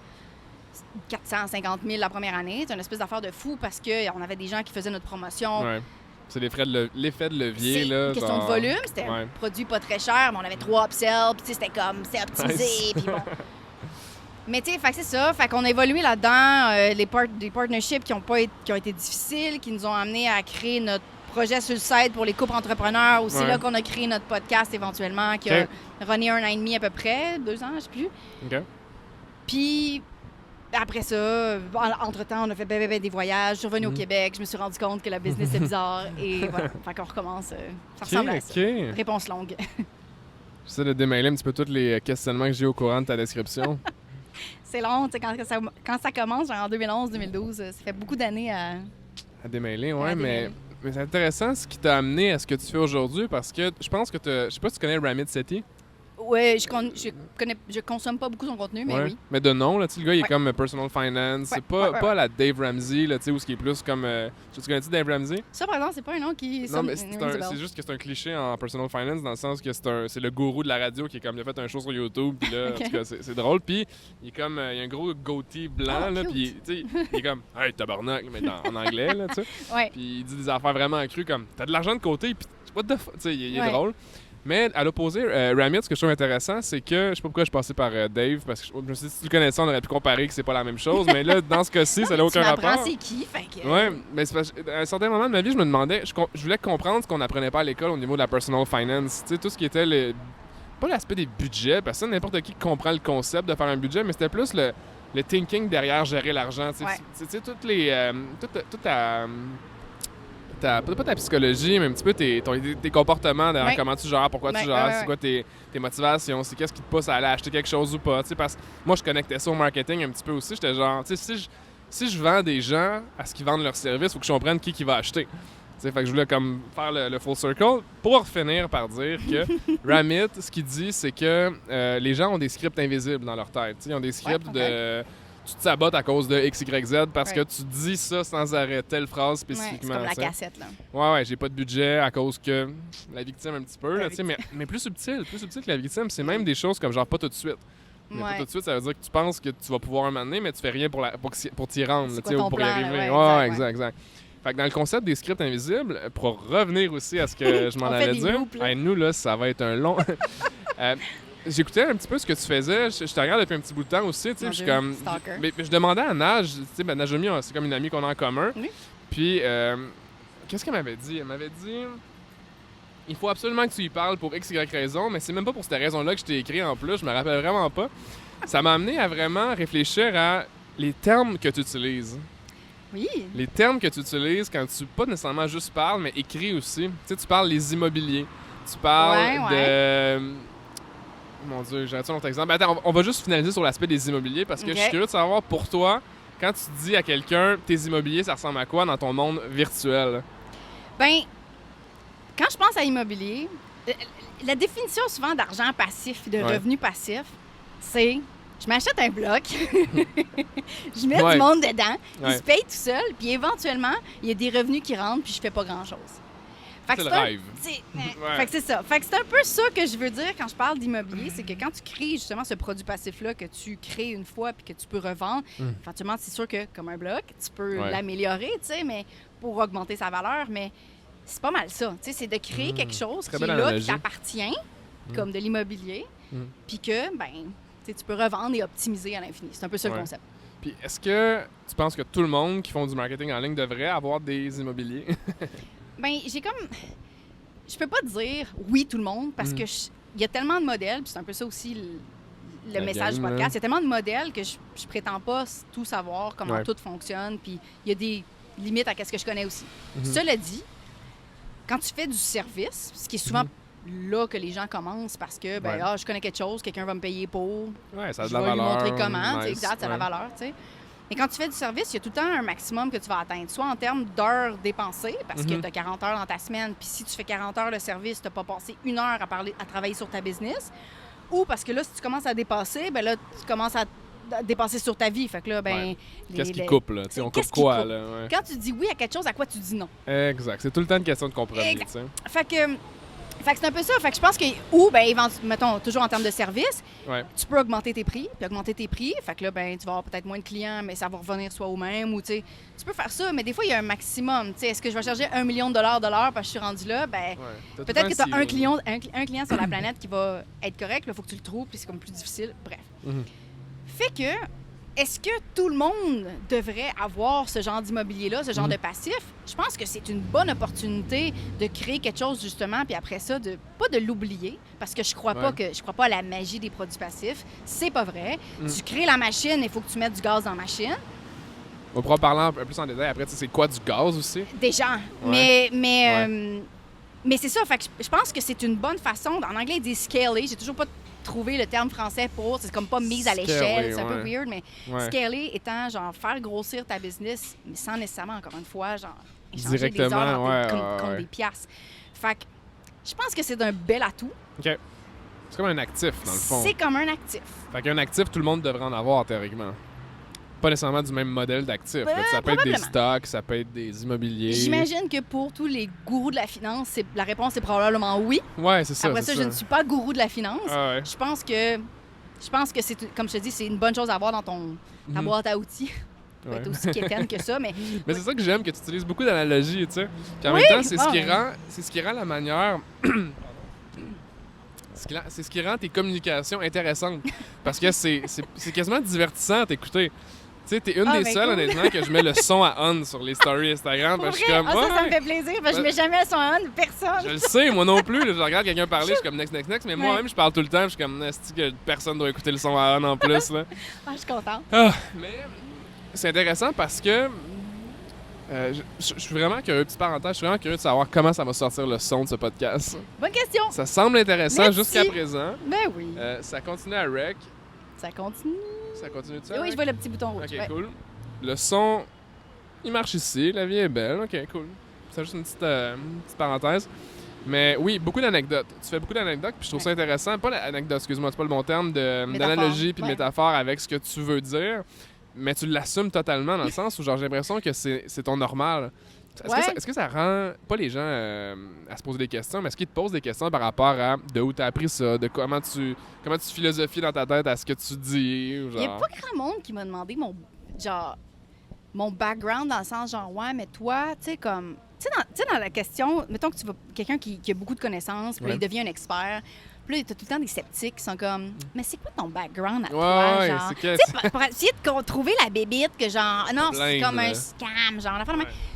450 000 la première année. C'est une espèce d'affaire de fou parce qu'on avait des gens qui faisaient notre promotion. Ouais. C'est l'effet de levier, C'est là. une question de volume. C'était un produit pas très cher, mais on avait 3 upsells. Puis, tu sais, c'était optimisé. Nice. Puis bon. Mais, tu sais, c'est ça. Fait qu'on a évolué là-dedans. Des partnerships qui ont été difficiles, qui nous ont amenés à créer notre projet sur le site pour les couples entrepreneurs. C'est là qu'on a créé notre podcast éventuellement, qui a runné 1 an et demi à peu près, 2 ans, je sais plus. OK. Puis après ça, entre-temps, on a fait des voyages. Je suis revenue au Québec, je me suis rendu compte que la business est bizarre et voilà. Fait qu'on recommence. Ça ressemble à ça. Réponse longue. J'essaie de démêler un petit peu tous les questionnements que j'ai au courant de ta description. C'est long, tu sais, quand ça commence, genre en 2011-2012, ça fait beaucoup d'années à démêler, ouais, démêler. mais c'est intéressant ce qui t'a amené à ce que tu fais aujourd'hui parce que je pense que je sais pas si tu connais Ramit Sethi. Ouais, je consomme pas beaucoup son contenu, mais oui. Mais de nom, là, tu sais, le gars, il est comme personal finance. C'est pas à la Dave Ramsey, là, tu sais, où ce qui est plus comme. Tu connais-tu Dave Ramsey? Ça, par exemple, c'est pas un nom qui. Non, mais c'est juste que c'est un cliché en personal finance dans le sens que c'est le gourou de la radio qui est comme il a fait un show sur YouTube, puis là, en tout cas, c'est drôle. Puis il est comme. Il a un gros goatee blanc, là, puis tu sais, il est comme hey, tabarnak, mais en anglais, là, tu sais. Ouais. Puis il dit des affaires vraiment crues comme t'as de l'argent de côté, puis what the fuck, tu sais, il est drôle. Mais à l'opposé, Ramit, ce que je trouve intéressant, c'est que, je sais pas pourquoi je passais par Dave, parce que je me suis dit, si tu le connaissais, on aurait pu comparer que c'est pas la même chose, mais là, dans ce cas-ci, ça n'a aucun rapport. C'est qui, fait que... Ouais, mais c'est parce qu'à un certain moment de ma vie, je me demandais, je voulais comprendre ce qu'on apprenait pas à l'école au niveau de la personal finance, tu sais, tout ce qui était pas l'aspect des budgets, parce que n'importe qui comprend le concept de faire un budget, mais c'était plus le thinking derrière gérer l'argent, tu sais, toutes les... toute pas ta psychologie, mais un petit peu tes comportements derrière comment tu gères, pourquoi tu gères, c'est quoi tes motivations, c'est qu'est-ce qui te pousse à aller acheter quelque chose ou pas. Parce que moi, je connectais ça au marketing un petit peu aussi. J'étais genre, tu sais, si je vends des gens à ce qu'ils vendent leur service, il faut que je comprenne qui va acheter. Fait que je voulais comme faire le full circle pour finir par dire que Ramit, ce qu'il dit, c'est que les gens ont des scripts invisibles dans leur tête. Ils ont des scripts de... Tu te sabotes à cause de X, Y, Z parce que tu dis ça sans arrêt, telle phrase spécifiquement. C'est comme la cassette, là. Ouais, j'ai pas de budget à cause que la victime un petit peu, là, mais plus subtil que la victime, c'est même des choses comme genre pas tout de suite. Mais pas tout de suite, ça veut dire que tu penses que tu vas pouvoir un moment donné, mais tu fais rien pour t'y rendre, là, ou pour y arriver. Ouais, exact. Fait que dans le concept des scripts invisibles, pour revenir aussi à ce que je m'en allais dire, nous, là, ça va être un long... J'écoutais un petit peu ce que tu faisais. Je te regarde depuis un petit bout de temps aussi. Je suis comme. Mais je demandais à Naj, Najomi, c'est comme une amie qu'on a en commun. Oui. Puis, qu'est-ce qu'elle m'avait dit? Elle m'avait dit il faut absolument que tu y parles pour X, Y raison, mais c'est même pas pour cette raison-là que je t'ai écrit en plus. Je me rappelle vraiment pas. Ça m'a amené à vraiment réfléchir à les termes que tu utilises. Oui. Les termes que tu utilises quand tu, pas nécessairement juste parles, mais écris aussi. Tu sais, tu parles les immobiliers. Tu parles de. Mon Dieu, j'ai un autre exemple. Attends, on va juste finaliser sur l'aspect des immobiliers parce que je suis curieux de savoir pour toi, quand tu dis à quelqu'un tes immobiliers, ça ressemble à quoi dans ton monde virtuel? Ben, quand je pense à immobilier, la définition souvent d'argent passif, de revenu passif, c'est je m'achète un bloc, je mets du monde dedans, il se paye tout seul, puis éventuellement, il y a des revenus qui rentrent, puis je fais pas grand-chose. C'est le rêve. Fait que c'est ça. Fait que c'est un peu ça que je veux dire quand je parle d'immobilier, c'est que quand tu crées justement ce produit passif-là que tu crées une fois puis que tu peux revendre, effectivement, c'est sûr que comme un bloc, tu peux l'améliorer, tu sais, mais pour augmenter sa valeur, mais c'est pas mal ça. Tu sais, c'est de créer quelque chose qui est là, qui t'appartient, comme de l'immobilier, puis que, tu peux revendre et optimiser à l'infini. C'est un peu ça le concept. Puis est-ce que tu penses que tout le monde qui font du marketing en ligne devrait avoir des immobiliers? J'ai comme... Je peux pas dire oui tout le monde, parce que il y a tellement de modèles, puis c'est un peu ça aussi le message du podcast. Il y a tellement de modèles que je prétends pas tout savoir comment tout fonctionne, puis il y a des limites à ce que je connais aussi. Cela dit, quand tu fais du service, ce qui est souvent là que les gens commencent parce que, je connais quelque chose, quelqu'un va me payer pour, ça a de je la vais valeur. lui montrer comment, Nice. exact, ça a la valeur, tu sais. Mais quand tu fais du service, il y a tout le temps un maximum que tu vas atteindre, soit en termes d'heures dépensées, parce que tu as 40 heures dans ta semaine, puis si tu fais 40 heures de service, tu n'as pas passé 1 heure à travailler sur ta business, ou parce que là, si tu commences à dépasser, là, tu commences à dépasser sur ta vie. Fait que là, qu'est-ce qui coupe, là? On coupe quoi, là? Ouais. Quand tu dis oui à quelque chose, à quoi tu dis non? Exact. C'est tout le temps une question de compromis, tu sais. Fait que c'est un peu ça. Fait que je pense que, mettons, toujours en termes de service, tu peux augmenter tes prix, Fait que là, tu vas avoir peut-être moins de clients, mais ça va revenir soit au même, ou tu peux faire ça, mais des fois, il y a un maximum. Tu sais, est-ce que je vais charger $1 million de l'heure parce que je suis rendu là? Peut-être que tu as un client sur la planète qui va être correct. Il faut que tu le trouves, puis c'est comme plus difficile. Bref. Fait que, est-ce que tout le monde devrait avoir ce genre d'immobilier-là, ce genre de passif? Je pense que c'est une bonne opportunité de créer quelque chose, justement, puis après ça, pas de l'oublier, parce que je crois pas à la magie des produits passifs. C'est pas vrai. Tu crées la machine, il faut que tu mettes du gaz dans la machine. On pourra parler un peu plus en détail après, c'est quoi du gaz aussi? Déjà. Mais c'est ça, fait que je pense que c'est une bonne façon. En anglais, ils disent scaler. J'ai toujours pas trouvé le terme français pour. C'est comme pas mise à l'échelle. C'est un peu weird, mais scaler étant genre faire grossir ta business, mais sans nécessairement, encore une fois, genre échanger directement, des heures contre des piastres. Fait que je pense que c'est un bel atout. OK. C'est comme un actif, dans le fond. C'est comme un actif. Fait qu'un actif, tout le monde devrait en avoir, théoriquement. Pas nécessairement du même modèle d'actif. Ça peut être des stocks, ça peut être des immobiliers. J'imagine que pour tous les gourous de la finance, la réponse est probablement oui. Ouais, c'est ça. Après ça, je ne suis pas gourou de la finance. Je pense que c'est, comme je te dis, c'est une bonne chose à avoir dans ta boîte à outils. Ça peut être aussi quétaine que ça, mais... Mais c'est ça que j'aime, que tu utilises beaucoup d'analogies, tu sais. Puis en même temps, c'est ce qui rend la manière... c'est ce qui rend tes communications intéressantes. Parce que c'est quasiment divertissant à t'écouter. Tu sais, t'es une des seules, honnêtement, que je mets le son à on sur les stories Instagram. Parce que je suis comme, ça me fait plaisir, parce que je mets jamais le son à on, personne. Je le sais, moi non plus. Là, je regarde quelqu'un parler, je suis comme next, mais moi-même, je parle tout le temps. Je suis comme, est-ce que personne doit écouter le son à on en plus, là? Je suis contente. Mais c'est intéressant parce que je suis vraiment curieux, petite parenthèse, je suis vraiment curieux de savoir comment ça va sortir le son de ce podcast. Bonne question. Ça semble intéressant jusqu'à présent. Ben oui. Ça continue à rec. Ça continue. Ça continue de ça? Oui, je vois le petit bouton rouge. OK, cool. Le son, il marche ici. La vie est belle. OK, cool. C'est juste une petite parenthèse. Mais oui, beaucoup d'anecdotes. Tu fais beaucoup d'anecdotes, puis je trouve ça intéressant. Pas l'anecdote, excuse-moi, c'est pas le bon terme, d'analogie puis de métaphore avec ce que tu veux dire. Mais tu l'assumes totalement dans le sens où j'ai l'impression que c'est ton normal. Est-ce que ça rend pas les gens à se poser des questions, mais est-ce qu'ils te posent des questions par rapport à de où tu as appris ça, de comment tu philosophies dans ta tête à ce que tu dis? Genre... Il n'y a pas grand monde qui m'a demandé mon background dans le sens genre, ouais, mais toi, tu sais, comme... Tu sais, dans la question, mettons que tu vas quelqu'un qui a beaucoup de connaissances, puis il devient un expert. Puis là, t'as tout le temps des sceptiques qui sont comme, mais c'est quoi ton background à toi? Genre, tu sais, pour essayer de trouver la bébite que genre, non, c'est comme un scam, genre,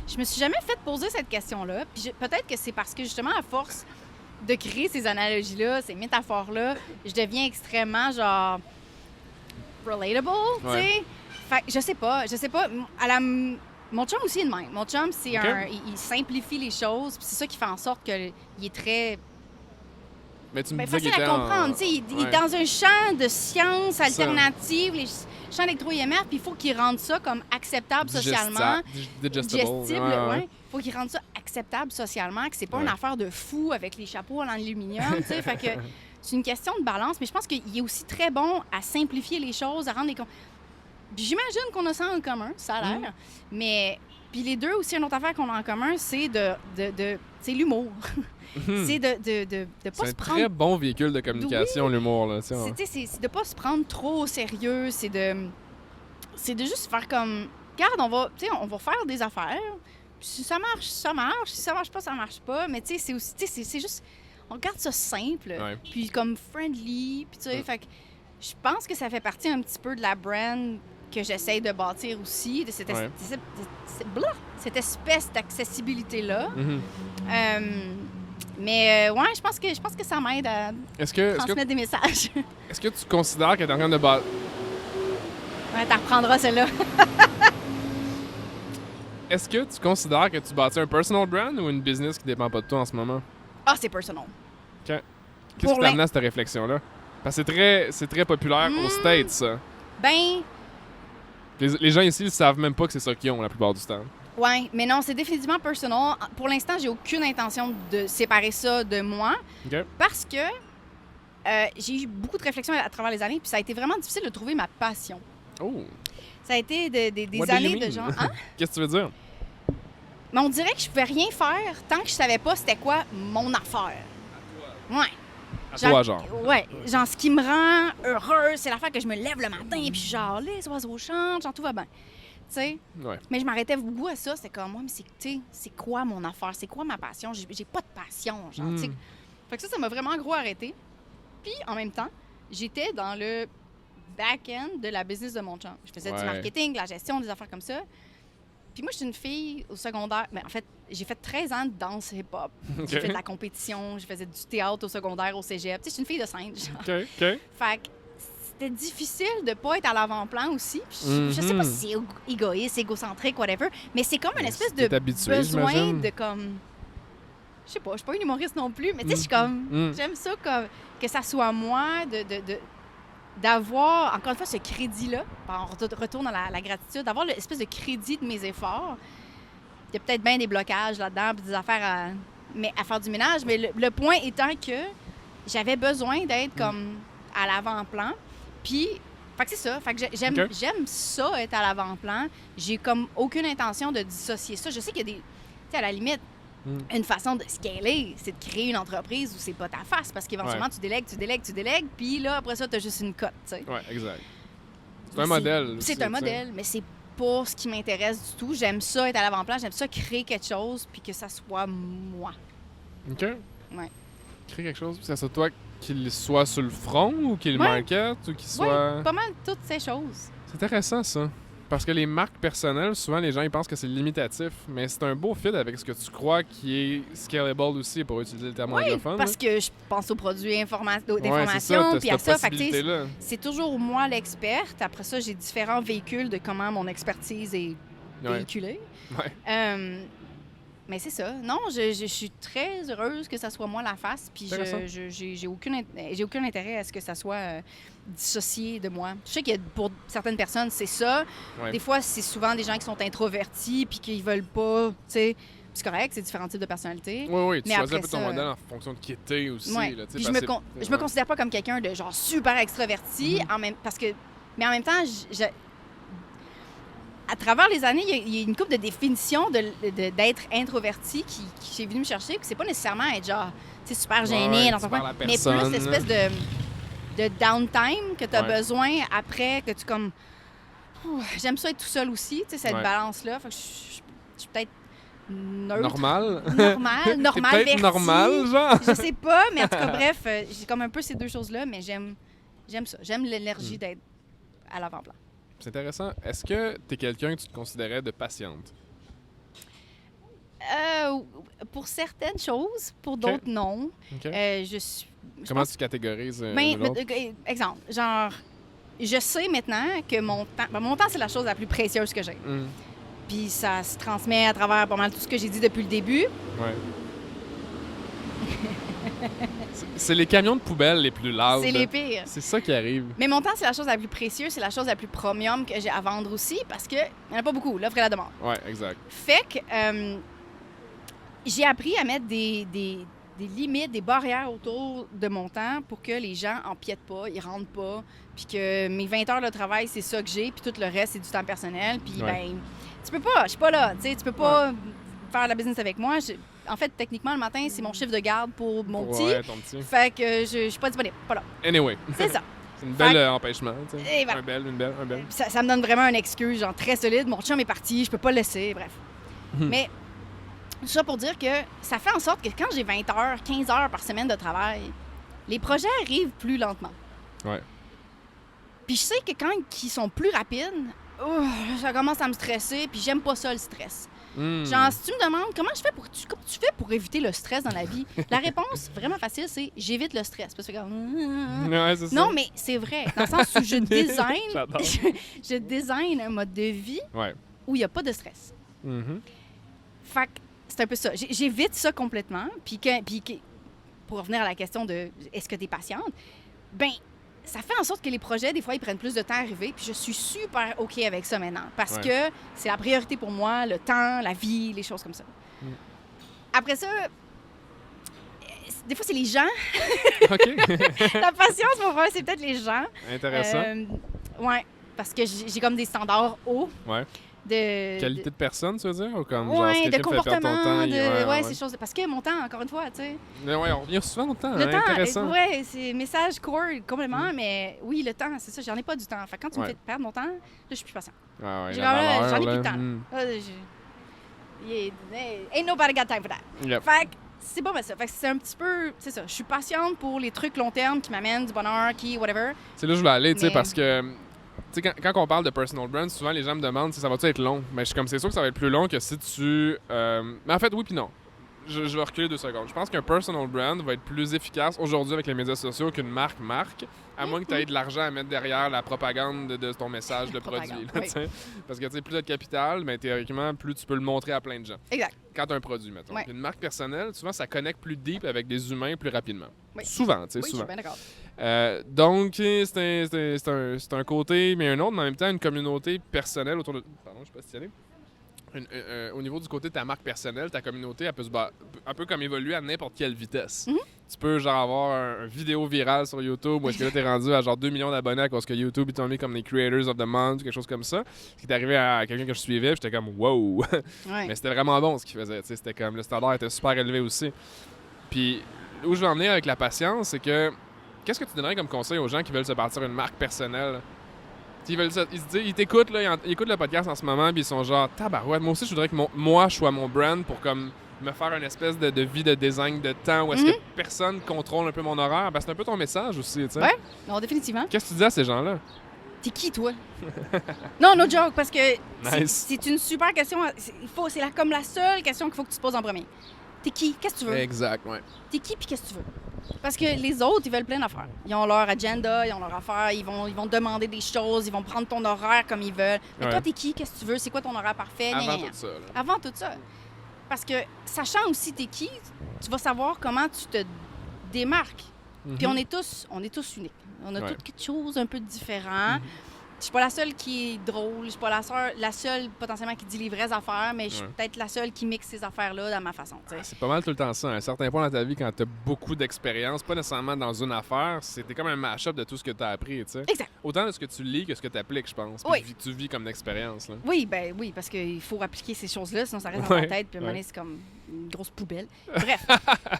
je me suis jamais fait poser cette question-là. Puis peut-être que c'est parce que justement, à force de créer ces analogies-là, ces métaphores-là, je deviens extrêmement genre relatable, tu sais. Fait que je sais pas. Mon chum aussi est de même. Mon chum, c'est il simplifie les choses, puis c'est ça qui fait en sorte qu'il est très... Mais tu me disais facile à comprendre. Il est dans un champ de sciences alternatives, les champs électro-IMR, puis il faut qu'il rende ça comme acceptable socialement. Digestible, Il faut qu'il rende ça acceptable socialement, que c'est pas une affaire de fou avec les chapeaux en aluminium. Fait que c'est une question de balance, mais je pense qu'il est aussi très bon à simplifier les choses, à rendre les... J'imagine qu'on a ça en commun, ça a l'air. Mais puis les deux aussi, une autre affaire qu'on a en commun, c'est c'est l'humour. C'est de pas se prendre... C'est un très bon véhicule de communication, l'humour. Là, c'est de pas se prendre trop au sérieux. C'est de juste faire comme... Regarde, on va faire des affaires. Puis si ça marche, ça marche. Si ça marche pas, ça marche pas. Mais tu sais, c'est aussi... C'est juste... on garde ça simple, Ouais. puis comme friendly, puis tu sais, fait que je pense que ça fait partie un petit peu de la brand que j'essaye de bâtir aussi, de cette, Ouais. cette espèce d'accessibilité-là. Mhm. Mais ouais, je pense que ça m'aide à Est-ce que transmettre des messages. est-ce que tu considères que t'es en train de bâtir... Ouais, t'en reprendras celle-là. Est-ce que tu considères que tu bâtis un personal brand ou une business qui dépend pas de toi en ce moment? Ah, c'est personal. Qu'est-ce Pour qui t'a amené à cette réflexion-là? Parce que c'est très populaire aux States, ça. Ben, Les gens ici, ils savent même pas que c'est ça qu'ils ont la plupart du temps. ouais, mais non, c'est définitivement personal. Pour l'instant, j'ai aucune intention de séparer ça de moi OK? parce que j'ai eu beaucoup de réflexions à travers les années, puis ça a été vraiment difficile de trouver ma passion. Oh! Ça a été des What do you années de mean? genre. Hein? Qu'est-ce que tu veux dire? Mais on dirait que je pouvais rien faire tant que je savais pas c'était quoi mon affaire. Ouais. À toi, genre. Ouais. Genre, ce qui me rend heureuse, c'est l'affaire que je me lève le matin, puis genre, les oiseaux chantent, genre, tout va bien. Tu sais? Ouais. Mais je m'arrêtais beaucoup à ça. C'était comme, moi, mais c'est quoi mon affaire? C'est quoi ma passion? J'ai pas de passion, genre, tu sais. Fait que ça m'a vraiment gros arrêté. Puis, en même temps, j'étais dans le back-end de la business de mon chum. Je faisais du Ouais. marketing, de la gestion, des affaires comme ça. Puis moi, je suis une fille au secondaire. Mais en fait, j'ai fait 13 ans de danse hip-hop. OK. J'ai fait de la compétition, je faisais du théâtre au secondaire, au cégep. Tu sais, je suis une fille de scène, genre. OK, OK. Fait que c'était difficile de pas être à l'avant-plan aussi. Puis je sais pas si c'est égoïste, égocentrique, whatever, mais c'est comme une espèce de T'es habitué, besoin j'imagine. de comme... Je sais pas, je suis pas une humoriste non plus, mais tu sais, je suis comme... Mm. J'aime ça comme, que ça soit moi, d'avoir, encore une fois, ce crédit-là. On retourne à la gratitude, d'avoir l'espèce de crédit de mes efforts. Il y a peut-être bien des blocages là-dedans, puis des affaires à faire du ménage, mais le point étant que j'avais besoin d'être comme à l'avant-plan. Puis, fait que c'est ça. Fait que OK. j'aime ça, être à l'avant-plan. J'ai comme aucune intention de dissocier ça. Je sais qu'il y a des... Tu sais, à la limite, une façon de scaler, c'est de créer une entreprise où c'est pas ta face, parce qu'éventuellement, Ouais. tu délègues, puis là, après ça, t'as juste une cote, tu sais. Ouais, exact. C'est un modèle. aussi, C'est un tu sais. modèle, mais c'est pas ce qui m'intéresse du tout. J'aime ça être à l'avant-plan, j'aime ça créer quelque chose, puis que ça soit moi. OK. Ouais. Créer quelque chose, puis c'est ça toi qu'il soit sur le front ou qu'il Ouais. market ou qu'il soit... Ouais, pas mal toutes ces choses. C'est intéressant, ça. Parce que les marques personnelles, souvent, les gens ils pensent que c'est limitatif, mais c'est un beau fit avec ce que tu crois qui est scalable aussi, pour utiliser le terme Oui, anglophone. parce que je pense aux produits Ouais, c'est d'information, ça, puis t'as à cette ça, fait que, tu sais, possibilité-là. c'est toujours moi l'experte. Après ça, j'ai différents véhicules de comment mon expertise est Ouais. véhiculée. Ouais. Mais c'est ça. Non, je suis très heureuse que ça soit moi la face, puis Intéressant. j'ai aucun intérêt à ce que ça soit dissocié de moi. Je sais que pour certaines personnes, c'est ça. Ouais. Des fois, c'est souvent des gens qui sont introvertis puis qui veulent pas, tu sais. C'est correct, c'est différents types de personnalités. Oui, oui, tu Mais choisis un après peu ton ça, modèle en fonction de qui t'es aussi. Ouais. Là, tu sais, Puis parce je que- me considère pas comme quelqu'un de genre super extraverti, mais en même temps, à travers les années, il y a une couple de définitions d'être introverti qui est venu me chercher. Puis c'est pas nécessairement être genre, tu sais, super gêné Ouais, dans tu ton parles coin, à mais personne, plus l'espèce de downtime que tu as Ouais. besoin après, que tu comme. J'aime ça être tout seul aussi, tu sais, cette Ouais. balance-là. Fait que je suis peut-être neutre. Normal. Normal, T'es normal, peut-être verti. normal, genre. Je sais pas, mais en tout cas, bref, j'ai comme un peu ces deux choses-là, mais j'aime ça. J'aime l'énergie d'être à l'avant-plan. C'est intéressant. Est-ce que t'es quelqu'un que tu te considérais de patiente? Pour certaines choses, pour d'autres, non. OK. Je suis. je Comment pense- tu catégorises Ben, l'autre? exemple, genre, je sais maintenant que mon temps, c'est la chose la plus précieuse que j'ai. Hum, Puis ça se transmet à travers pas mal tout ce que j'ai dit depuis le début. ouais. C'est les camions de poubelle les plus loud. C'est les pires. C'est ça qui arrive. Mais mon temps, c'est la chose la plus précieuse, c'est la chose la plus premium que j'ai à vendre aussi, parce que il n'y en a pas beaucoup, l'offre et la demande. Ouais, exact. Fait que j'ai appris à mettre des limites, des barrières autour de mon temps pour que les gens empiètent pas, ils rentrent pas, puis que mes 20 heures de travail, c'est ça que j'ai, puis tout le reste, c'est du temps personnel. Puis, Ouais. ben, tu peux pas, je suis pas là, tu sais, tu peux pas faire la business avec moi. En fait, techniquement, le matin, c'est mon chiffre de garde pour mon petit. Ouais, ton petit. Fait que je suis pas disponible, pas là. Anyway. C'est ça. C'est une belle Fait- empêchement, tu sais. Et voilà. Une belle. Puis ça me donne vraiment une excuse, genre très solide. Mon chum est parti, je peux pas le laisser, bref. Mais Tout ça pour dire que ça fait en sorte que quand j'ai 20 heures, 15 heures par semaine de travail, les projets arrivent plus lentement. Ouais. Puis je sais que quand ils sont plus rapides, ça commence à me stresser, puis j'aime pas ça, le stress. Genre, si tu me demandes comment tu fais pour éviter le stress dans la vie, la réponse, vraiment facile, c'est j'évite le stress. Parce que Ouais, c'est ça. non, mais c'est vrai, dans le sens où je design, J'adore. je design un mode de vie Ouais. où il n'y a pas de stress. Mhm. Fait que c'est un peu ça. J'évite ça complètement. Puis pour revenir à la question de est-ce que tu es patiente, ben ça fait en sorte que les projets, des fois, ils prennent plus de temps à arriver. Puis je suis super OK avec ça maintenant. Parce que c'est la priorité pour moi, le temps, la vie, les choses comme ça. Après ça, des fois, c'est les gens. OK. La patience, pour moi, c'est peut-être les gens. Intéressant. Ouais, parce que j'ai comme des standards hauts. Ouais. Qualité de personne, tu veux dire? Ou comme, genre, Ouais, si de quelqu'un te fait perdre ton comportement, temps, ouais, ces choses. Parce que mon temps, encore une fois, tu sais. Mais ouais, on revient souvent au temps, Le hein, temps, intéressant. ouais, c'est message core complètement, mais oui, le temps, c'est ça, j'en ai pas du temps. Fait que quand tu me fais perdre mon temps, là, je suis plus patient. Ah ouais, J'ai la comme, valeur, j'en ai là. plus de temps. Ain't nobody got time for that. Yep. Fait que c'est bon, ben ça. Fait que c'est un petit peu, c'est ça. Je suis patiente pour les trucs long terme qui m'amènent du bonheur, whatever. C'est là que je voulais aller, tu sais, Mais- parce que, tu sais, quand on parle de personal brand, souvent les gens me demandent si ça va-tu être long. Mais je suis comme, c'est sûr que ça va être plus long que si tu. Mais en fait, oui, puis non. Je vais reculer 2 secondes. Je pense qu'un personal brand va être plus efficace aujourd'hui avec les médias sociaux qu'une marque, à moins que tu aies de l'argent à mettre derrière la propagande de ton message de produit. Propagande, Là, oui. tu sais. Parce que tu sais, plus tu as de capital, ben, théoriquement, plus tu peux le montrer à plein de gens. Exact. Quand tu as un produit, mettons. Ouais. Puis une marque personnelle, souvent, ça connecte plus deep avec des humains plus rapidement. Oui. Souvent, tu sais, Oui, je souvent. suis bien d'accord. Donc, c'est un côté, mais un autre, mais en même temps, une communauté personnelle autour de. Pardon, je sais pas si tu y allais. Au niveau du côté de ta marque personnelle, ta communauté, elle peut un peu comme évoluer à n'importe quelle vitesse. Tu peux genre avoir un vidéo virale sur YouTube où est-ce que là t'es rendu à genre 2 millions d'abonnés à cause que YouTube ils t'ont mis comme les Creators of the Month ou quelque chose comme ça. Ce qui est arrivé à quelqu'un que je suivais, puis j'étais comme wow! Ouais. Mais c'était vraiment bon ce qu'il faisait. Tu sais, c'était comme le standard était super élevé aussi. Puis où je veux en venir avec la patience, c'est que qu'est-ce que tu donnerais comme conseil aux gens qui veulent se bâtir une marque personnelle? Ils se disent, ils t'écoutent, là, ils écoutent le podcast en ce moment, puis ils sont genre, tabarouette, moi aussi, je voudrais que moi, je sois mon brand pour comme me faire une espèce de vie de design de temps où est-ce que personne contrôle un peu mon horaire. Ben, c'est un peu ton message aussi, tu sais. Ouais, non, définitivement. Qu'est-ce que tu dis à ces gens-là? T'es qui, toi? Non, no joke, parce que Nice. c'est une super question. C'est comme la seule question qu'il faut que tu te poses en premier. T'es qui? Qu'est-ce que tu veux? Exact, ouais. T'es qui puis qu'est-ce que tu veux? Parce que les autres, ils veulent plein d'affaires. Ils ont leur agenda, ils ont leur affaire, ils vont demander des choses, ils vont prendre ton horaire comme ils veulent. Mais toi, t'es qui? Qu'est-ce que tu veux? C'est quoi ton horaire parfait? Gna, Avant gna, gna. tout ça, là. Avant tout ça. Parce que, sachant aussi t'es qui, tu vas savoir comment tu te démarques. Puis on est tous uniques. On a Ouais. tous quelque chose un peu différent. Je suis pas la seule qui est drôle, je suis pas la seule potentiellement qui dit les vraies affaires, mais je suis peut-être la seule qui mixe ces affaires-là dans ma façon. Tu sais. C'est pas mal tout le temps ça. À un certain point dans ta vie, quand t'as beaucoup d'expérience, pas nécessairement dans une affaire, c'était comme un mash-up de tout ce que t'as appris, tu sais. Exact. Autant de ce que tu lis que ce que t'appliques, je pense. Puis Oui. que tu vis comme expérience, là. Oui, ben oui, parce qu'il faut appliquer ces choses-là, sinon ça reste dans ta Ouais, tête, puis à un moment donné, ouais. c'est comme une grosse poubelle. Bref.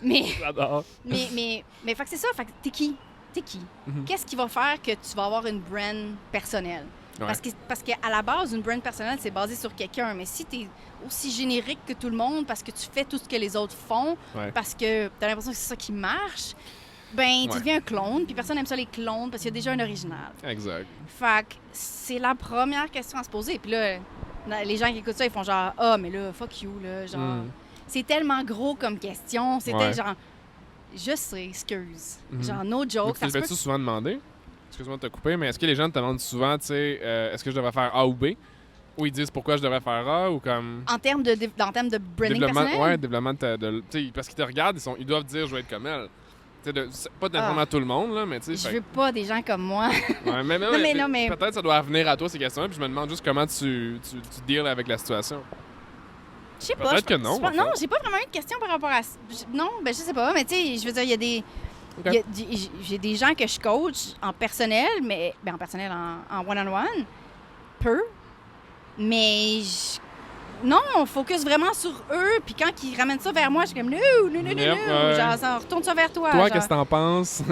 mais, J'adore. mais fait que c'est ça, fait que t'es qui? T'es qui? Mhm. Qu'est-ce qui va faire que tu vas avoir une brand personnelle? Ouais. Parce qu'à la base, une brand personnelle, c'est basé sur quelqu'un. Mais si tu es aussi générique que tout le monde parce que tu fais tout ce que les autres font, Ouais. parce que tu as l'impression que c'est ça qui marche, ben tu Ouais. deviens un clone. Puis personne n'aime ça les clones parce qu'il y a déjà un original. Exact. Fait que c'est la première question à se poser. Puis là, les gens qui écoutent ça, ils font genre « Ah, mais là, fuck you, là. » Genre, c'est tellement gros comme question. C'était Ouais. genre « Je sais, excuse. Genre, no Mais joke. tu te Ça le se peut fais-tu souvent demander? Excuse-moi de te couper, mais est-ce que les gens te demandent souvent, tu sais, est-ce que je devrais faire A ou B? Ou ils disent pourquoi je devrais faire A ou comme. en termes de branding personnel? Ouais, développement de. Tu sais, parce qu'ils te regardent, ils doivent dire je vais être comme elle. Tu sais, c'est pas nécessairement tout le monde, là, mais tu sais. Je veux pas des gens comme moi. Ouais, mais Non, mais- peut-être ça doit venir à toi ces questions-là, puis je me demande juste comment tu deals avec la situation. Je sais pas. Peut-être que non, en fait. Non, j'ai pas vraiment eu de question par rapport à ça. Non, ben je sais pas. Mais tu sais, je veux dire, il y a des. Ok. J'ai des gens que je coach en personnel, mais. Ben en personnel, en one-on-one. Peu. Mais non, on focus vraiment sur eux. Puis quand ils ramènent ça vers moi, je suis comme, non. Genre, ça retourne ça vers toi. Toi, genre. qu'est-ce que t'en penses?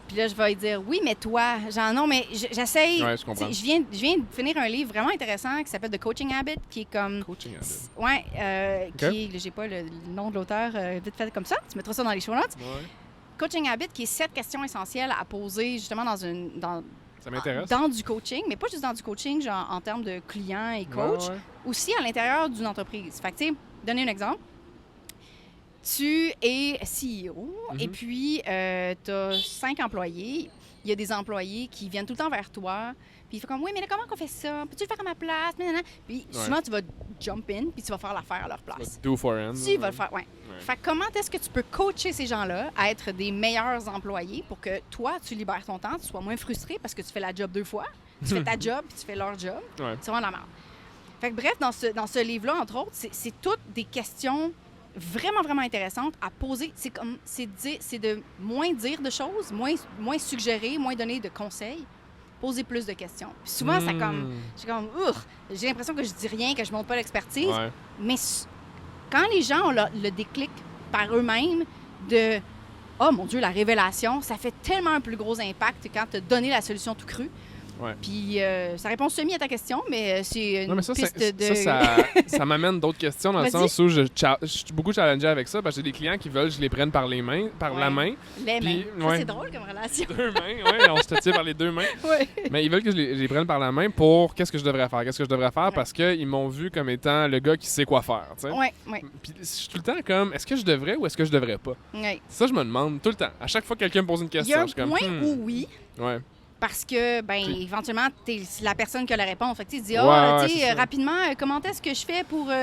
Puis là, je vais lui dire, oui, mais toi. Genre, non, mais j'essaye. Ouais, je comprends. Je viens de finir un livre vraiment intéressant qui s'appelle The Coaching Habit, qui est comme. Coaching habit. Ouais, qui est, j'ai pas le nom de l'auteur vite fait comme ça. Tu mettras ça dans les show notes. Ouais. Coaching Habit, qui est 7 questions essentielles à poser justement Ça m'intéresse. dans du coaching, mais pas juste dans du coaching, genre en termes de clients et coach, Ouais. aussi à l'intérieur d'une entreprise. Fait que, tu sais, donner un exemple. Tu es CEO et puis tu as 5 employés. Il y a des employés qui viennent tout le temps vers toi. Puis il fait comme, oui, mais là, comment on fait ça? Peux-tu le faire à ma place? Puis souvent, tu vas jump in puis tu vas faire l'affaire à leur place. Do for end. Tu vas le faire, ouais. Fait que comment est-ce que tu peux coacher ces gens-là à être des meilleurs employés pour que toi, tu libères ton temps, tu sois moins frustré parce que tu fais la job 2 fois. Tu fais ta job puis tu fais leur job. Ouais. C'est vraiment de la merde. Fait que bref, dans ce livre-là, entre autres, c'est toutes des questions vraiment, vraiment intéressantes à poser. C'est de moins dire de choses, moins suggérer, moins donner de conseils, poser plus de questions. Puis souvent, ça comme... J'ai l'impression que je dis rien, que je montre pas l'expertise. Ouais. Mais quand les gens ont le déclic par eux-mêmes de « Oh mon Dieu, la révélation », ça fait tellement un plus gros impact quand tu as donné la solution tout cru. Ouais. Puis ça répond semi à ta question, mais c'est une Non, mais ça, piste de... ça m'amène d'autres questions dans le Vas-y. sens où je suis beaucoup challengé avec ça parce que j'ai des clients qui veulent que je les prenne par les mains, par la main. Les Puis, mains. Ça, ouais. c'est drôle comme relation. 2 mains, oui, on se tient par les 2 mains. Ouais. Mais ils veulent que je les prenne par la main pour qu'est-ce que je devrais faire, Ouais. parce qu'ils m'ont vu comme étant le gars qui sait quoi faire, tu sais. Ouais. Puis je suis tout le temps comme, est-ce que je devrais ou est-ce que je devrais pas? Ouais. Ça, je me demande tout le temps. À chaque fois que quelqu'un me pose une Il y a question, un je suis comme, point où oui, Ouais. parce que, ben, Puis- éventuellement, t'es la personne qui a la réponse. Fait que tu dis, Ouais, tu sais, c'est ça. rapidement, comment est-ce que je fais pour, tu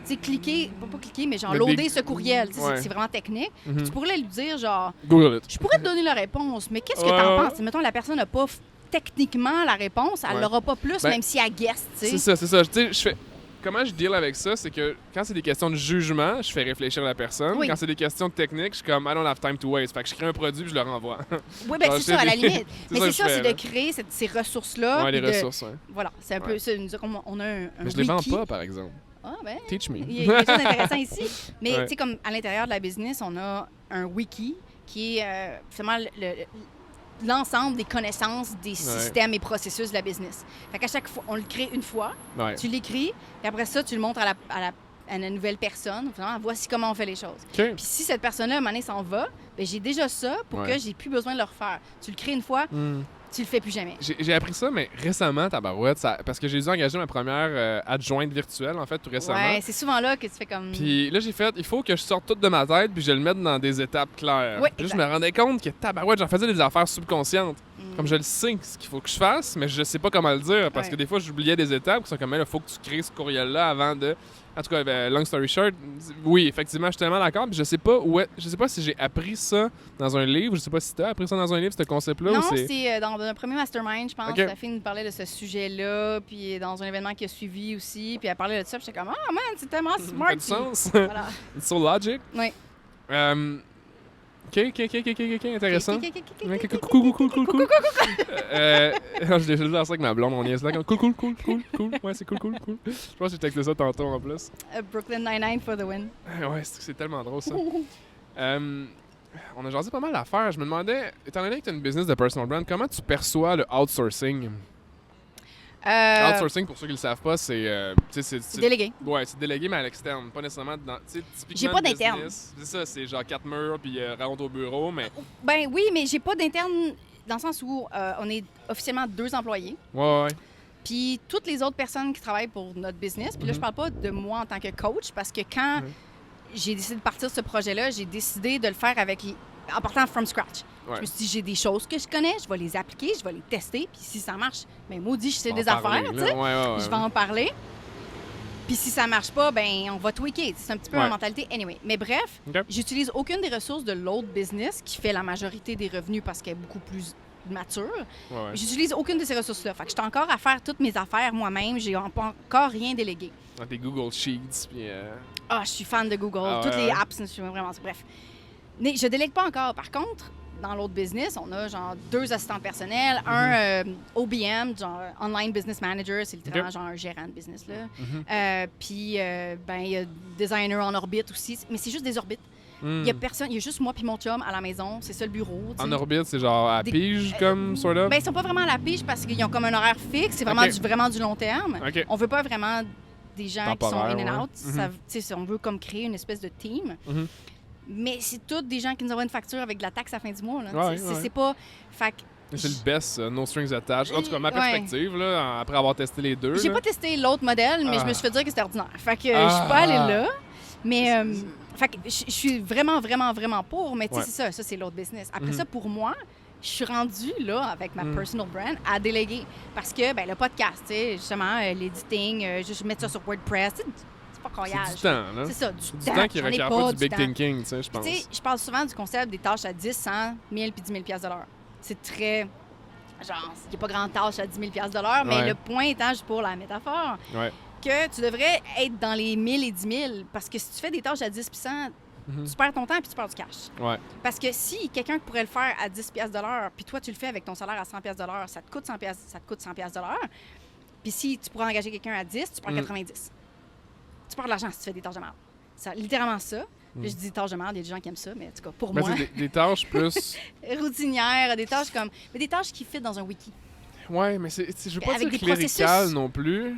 sais, cliquer, pas cliquer, mais genre Mais loader ce courriel. Tu sais, Ouais. c'est vraiment technique. Mhm. Tu pourrais lui dire, genre, Google it. je pourrais te donner la réponse, mais qu'est-ce que Ouais, t'en ouais. penses? Mettons, la personne n'a pas techniquement la réponse, elle Ouais. l'aura pas plus, Ben, même si elle guesse, tu sais. C'est ça. Tu sais, je fais. Comment je deal avec ça, c'est que quand c'est des questions de jugement, je fais réfléchir la personne. Oui. Quand c'est des questions techniques, je suis comme I don't have time to waste. Fait que je crée un produit puis je le renvoie. Oui, ben Genre, c'est je ça, à la fais des- limite. Mais que c'est je ça, fais, c'est là. de créer ces ressources-là. Ouais, les puis de- ressources, ouais. Voilà, c'est un peu Ouais. ça. Nous dire qu'on a un Mais je les vends wiki. pas, par exemple. Ah, ben, Teach me. il y a quelque chose d'intéressant ici. Mais Ouais. tu sais, comme à l'intérieur de la business, on a un wiki qui est finalement l'ensemble des connaissances des systèmes et processus de la business. Fait qu'à chaque fois, on le crée une fois, Ouais. tu l'écris, et après ça, tu le montres à la nouvelle personne. Finalement, voici comment on fait les choses. OK. Puis si cette personne-là, à un moment donné, s'en va, ben j'ai déjà ça pour Ouais. que j'ai plus besoin de le refaire. Tu le crées une fois, Hmm. tu le fais plus jamais. J'ai appris ça, mais récemment, tabarouette, parce que j'ai dû engager ma première adjointe virtuelle, en fait, tout récemment. Ouais, c'est souvent là que tu fais comme... Puis là, j'ai fait, il faut que je sorte tout de ma tête puis je le mette dans des étapes claires. Oui, Puis là, je exact. me rendais compte que tabarouette, j'en faisais des affaires subconscientes. Mm. Comme je le sais, ce qu'il faut que je fasse, mais je sais pas comment le dire parce Ouais. que des fois, j'oubliais des étapes qui sont comme, il faut que tu crées ce courriel-là avant de. En tout cas, ben, long story short, oui, effectivement, je suis tellement d'accord. Puis je sais pas je sais pas si j'ai appris ça dans un livre. Je sais pas si tu as appris ça dans un livre, ce concept-là. Non, ou c'est... c'est dans un premier mastermind, je pense. Ok. La fille nous parlait de ce sujet-là, puis dans un événement qui a suivi aussi, puis elle parlait de ça, puis j'étais comme « Ah, man, c'est tellement Ça smart! » fait du sens. Voilà. It's so logic. Oui. OK, intéressant. Ok, ok, ok, ok, Ok, ok, cool, ok, cool, ok, cool, ok, cool, ok, cool. Je l'ai fait ça avec ma blonde, on y est là. Cool. Ouais, c'est cool. Je pense que j'ai texté ça tantôt en plus. Brooklyn Nine-Nine for the win. Ouais, c'est tellement drôle ça. On a jasé pas mal d'affaires. Je me demandais, étant donné que tu as une business de personal brand, comment tu perçois le outsourcing? Outsourcing, pour ceux qui le savent pas, c'est. C'est délégué. Ouais, c'est délégué, mais à l'externe. Pas nécessairement dans. Typiquement, J'ai pas le d'interne. business, c'est ça, c'est genre 4 murs puis rentre au bureau, mais. Ben oui, mais j'ai pas d'interne dans le sens où on est officiellement 2 employés. Ouais. Puis toutes les autres personnes qui travaillent pour notre business, puis là, je parle pas de moi en tant que coach, parce que quand j'ai décidé de partir de ce projet-là, j'ai décidé de le faire en partant from scratch. Ouais. Je me suis dit, j'ai des choses que je connais, je vais les appliquer, je vais les tester, puis si ça marche, ben maudit, je sais On va des en parler, affaires, tu là. sais. Ouais. Je vais en parler. Puis si ça marche pas, ben on va tweaker. C'est un petit peu Ouais. ma mentalité. Anyway, mais bref, Ok. j'utilise aucune des ressources de l'autre business qui fait la majorité des revenus parce qu'elle est beaucoup plus mature. Ouais. J'utilise aucune de ces ressources-là. Fait que j'étais encore à faire toutes mes affaires moi-même. J'ai pas encore rien délégué. Dans tes Google Sheets, puis. Ah, je suis fan de Google. Ah ouais, Toutes les ouais. apps, je suis vraiment... Bref. Mais je délègue pas encore. Par contre, dans l'autre business, on a genre 2 assistants personnels, un OBM, genre Online Business Manager, c'est littéralement genre un gérant de business, là. Puis, ben, il y a designer en orbite aussi, mais c'est juste des orbites. Il y a personne, il y a juste moi puis mon chum à la maison, c'est ça le bureau. T'sais. En orbite, c'est genre à pige, comme, sort of? Ben, ils sont pas vraiment à la pige parce qu'ils ont comme un horaire fixe, c'est vraiment, vraiment du long terme. On veut pas vraiment des gens qui sont in and out. On veut comme créer une espèce de team. Mais c'est tous des gens qui nous envoient une facture avec de la taxe à la fin du mois. Là. C'est pas... Fait que... C'est le best, no strings attached. En tout cas, ma perspective, là, après avoir testé les deux. J'ai pas testé l'autre modèle, mais je me suis fait dire que c'était ordinaire. Fait que je suis pas allée là. Mais fait que je suis vraiment, vraiment, vraiment pour. Mais tu sais, c'est ça c'est l'autre business. Après ça, pour moi, je suis rendue là, avec ma personal brand, à déléguer. Parce que ben, le podcast, tu sais, justement, l'editing, juste mettre ça sur WordPress, c'est pas croyable. C'est du temps, là. C'est ça, du temps qui requiert pas du big thinking, tu sais, je pense. Tu sais, je parle souvent du concept des tâches à 10, 100, 1000 puis 10 000 $ de l'heure. C'est très... Genre, il n'y a pas grande tâche à 10 000 $ de l'heure, mais le point étant, juste pour la métaphore, que tu devrais être dans les 1000 et 10 000. Parce que si tu fais des tâches à 10 puis 100, tu perds ton temps puis tu perds du cash. Parce que si quelqu'un pourrait le faire à 10 $ de l'heure, puis toi, tu le fais avec ton salaire à 100 $ de l'heure, ça te coûte 100 $ de l'heure. Puis si tu pourrais engager quelqu'un à 10, tu perds 90. Tu perds de l'argent si tu fais des tâches de merde. C'est littéralement ça. Je dis tâches de merde, il y a des gens qui aiment ça, mais en tout cas, pour moi... Des tâches plus... routinières, des tâches comme... Mais des tâches qui fit dans un wiki. Ouais, mais je veux pas dire clérical non plus.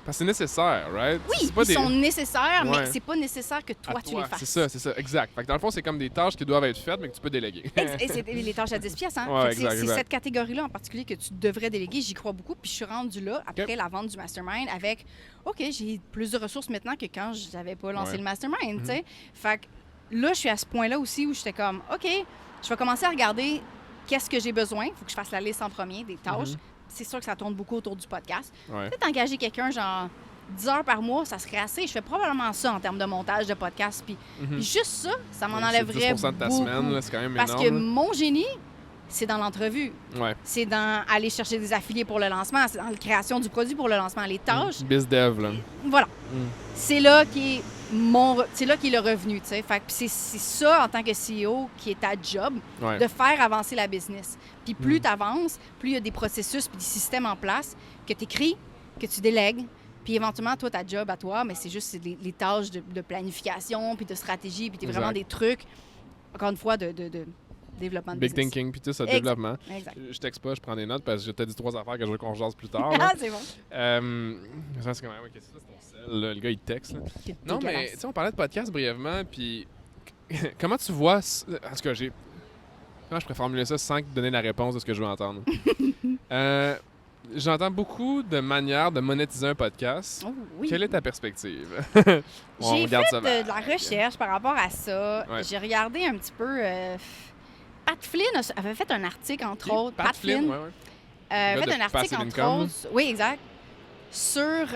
Parce que c'est nécessaire, right? Oui, ils sont nécessaires, mais c'est pas nécessaire que toi, tu les fasses. C'est ça, exact. Fait que dans le fond, c'est comme des tâches qui doivent être faites, mais que tu peux déléguer. Et c'est les tâches à 10 pièces, hein? C'est cette catégorie-là en particulier que tu devrais déléguer. J'y crois beaucoup. Puis je suis rendue là, après la vente du mastermind, avec OK, j'ai plus de ressources maintenant que quand je n'avais pas lancé le mastermind, tu sais. Fait que là, je suis à ce point-là aussi où j'étais comme OK, je vais commencer à regarder qu'est-ce que j'ai besoin. Il faut que je fasse la liste en premier des tâches. C'est sûr que ça tourne beaucoup autour du podcast. Peut-être engager quelqu'un, genre 10 heures par mois, ça serait assez. Je fais probablement ça en termes de montage de podcast. Puis juste ça m'en enlèverait 10% de ta semaine, là, c'est quand même énorme. Parce que mon génie, c'est dans l'entrevue. C'est dans aller chercher des affiliés pour le lancement. C'est dans la création du produit pour le lancement. Les tâches... BizDev, là. Voilà. C'est là qui est le revenu, tu sais. Fait que c'est ça, en tant que CEO, qui est ta job, de faire avancer la business. Puis plus tu avances, plus il y a des processus puis des systèmes en place que tu écris, que tu délègues. Puis éventuellement, toi, ta job à toi, mais c'est juste les tâches de planification puis de stratégie, puis vraiment des trucs, encore une fois, de développement de Big business. thinking, puis tout ça, développement. Exact. Je texte pas, je prends des notes parce que je t'ai dit 3 affaires que je veux qu'on jase plus tard. Ah, c'est bon. Ça, c'est quand même, qu'est-ce que c'est ton sel, là? Le gars, il texte. Là. Non, mais tu sais, on parlait de podcast brièvement, puis comment tu vois... En tout cas, comment je pourrais formuler ça sans te donner la réponse de ce que je veux entendre? J'entends beaucoup de manières de monétiser un podcast. Oh, oui. Quelle est ta perspective? J'ai fait de la recherche par rapport à ça. J'ai regardé un petit peu... Pat Flynn avait fait un article, entre autres. Pat Flynn, avait fait un article, entre autres. Oui, exact. Sur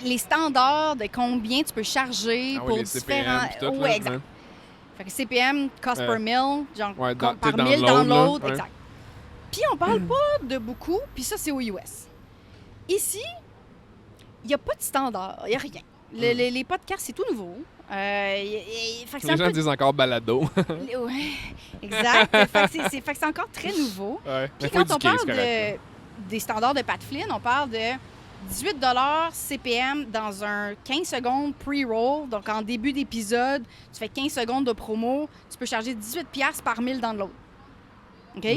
les standards de combien tu peux charger pour différents... Oui, exact. Fait que CPM, cost per mill, genre par 1000 downloads, exact. Puis on parle pas de beaucoup, puis ça, c'est aux US. Ici, il n'y a pas de standard, il n'y a rien. Les podcasts, c'est tout nouveau. Les gens disent encore balado. Oui, exact. Fait que c'est encore très nouveau. Puis quand on parle des standards de Pat Flynn, on parle de 18 $ CPM dans un 15 secondes pre-roll. Donc, en début d'épisode, tu fais 15 secondes de promo. Tu peux charger 18 $ par 1000 downloads. OK?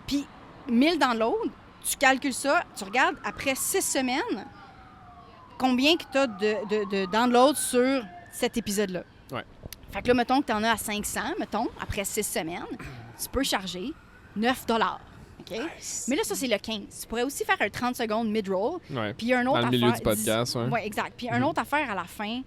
Puis, 1000 downloads, tu calcules ça, tu regardes après 6 semaines, combien que tu as de downloads sur cet épisode-là. Fait que là, mettons que tu en as à 500, après 6 semaines, tu peux charger 9 $. Okay? Nice. Mais là, ça, c'est le 15. Tu pourrais aussi faire un 30 secondes mid-roll. Puis un autre dans le milieu du podcast. Oui, exact. Puis un autre affaire à la fin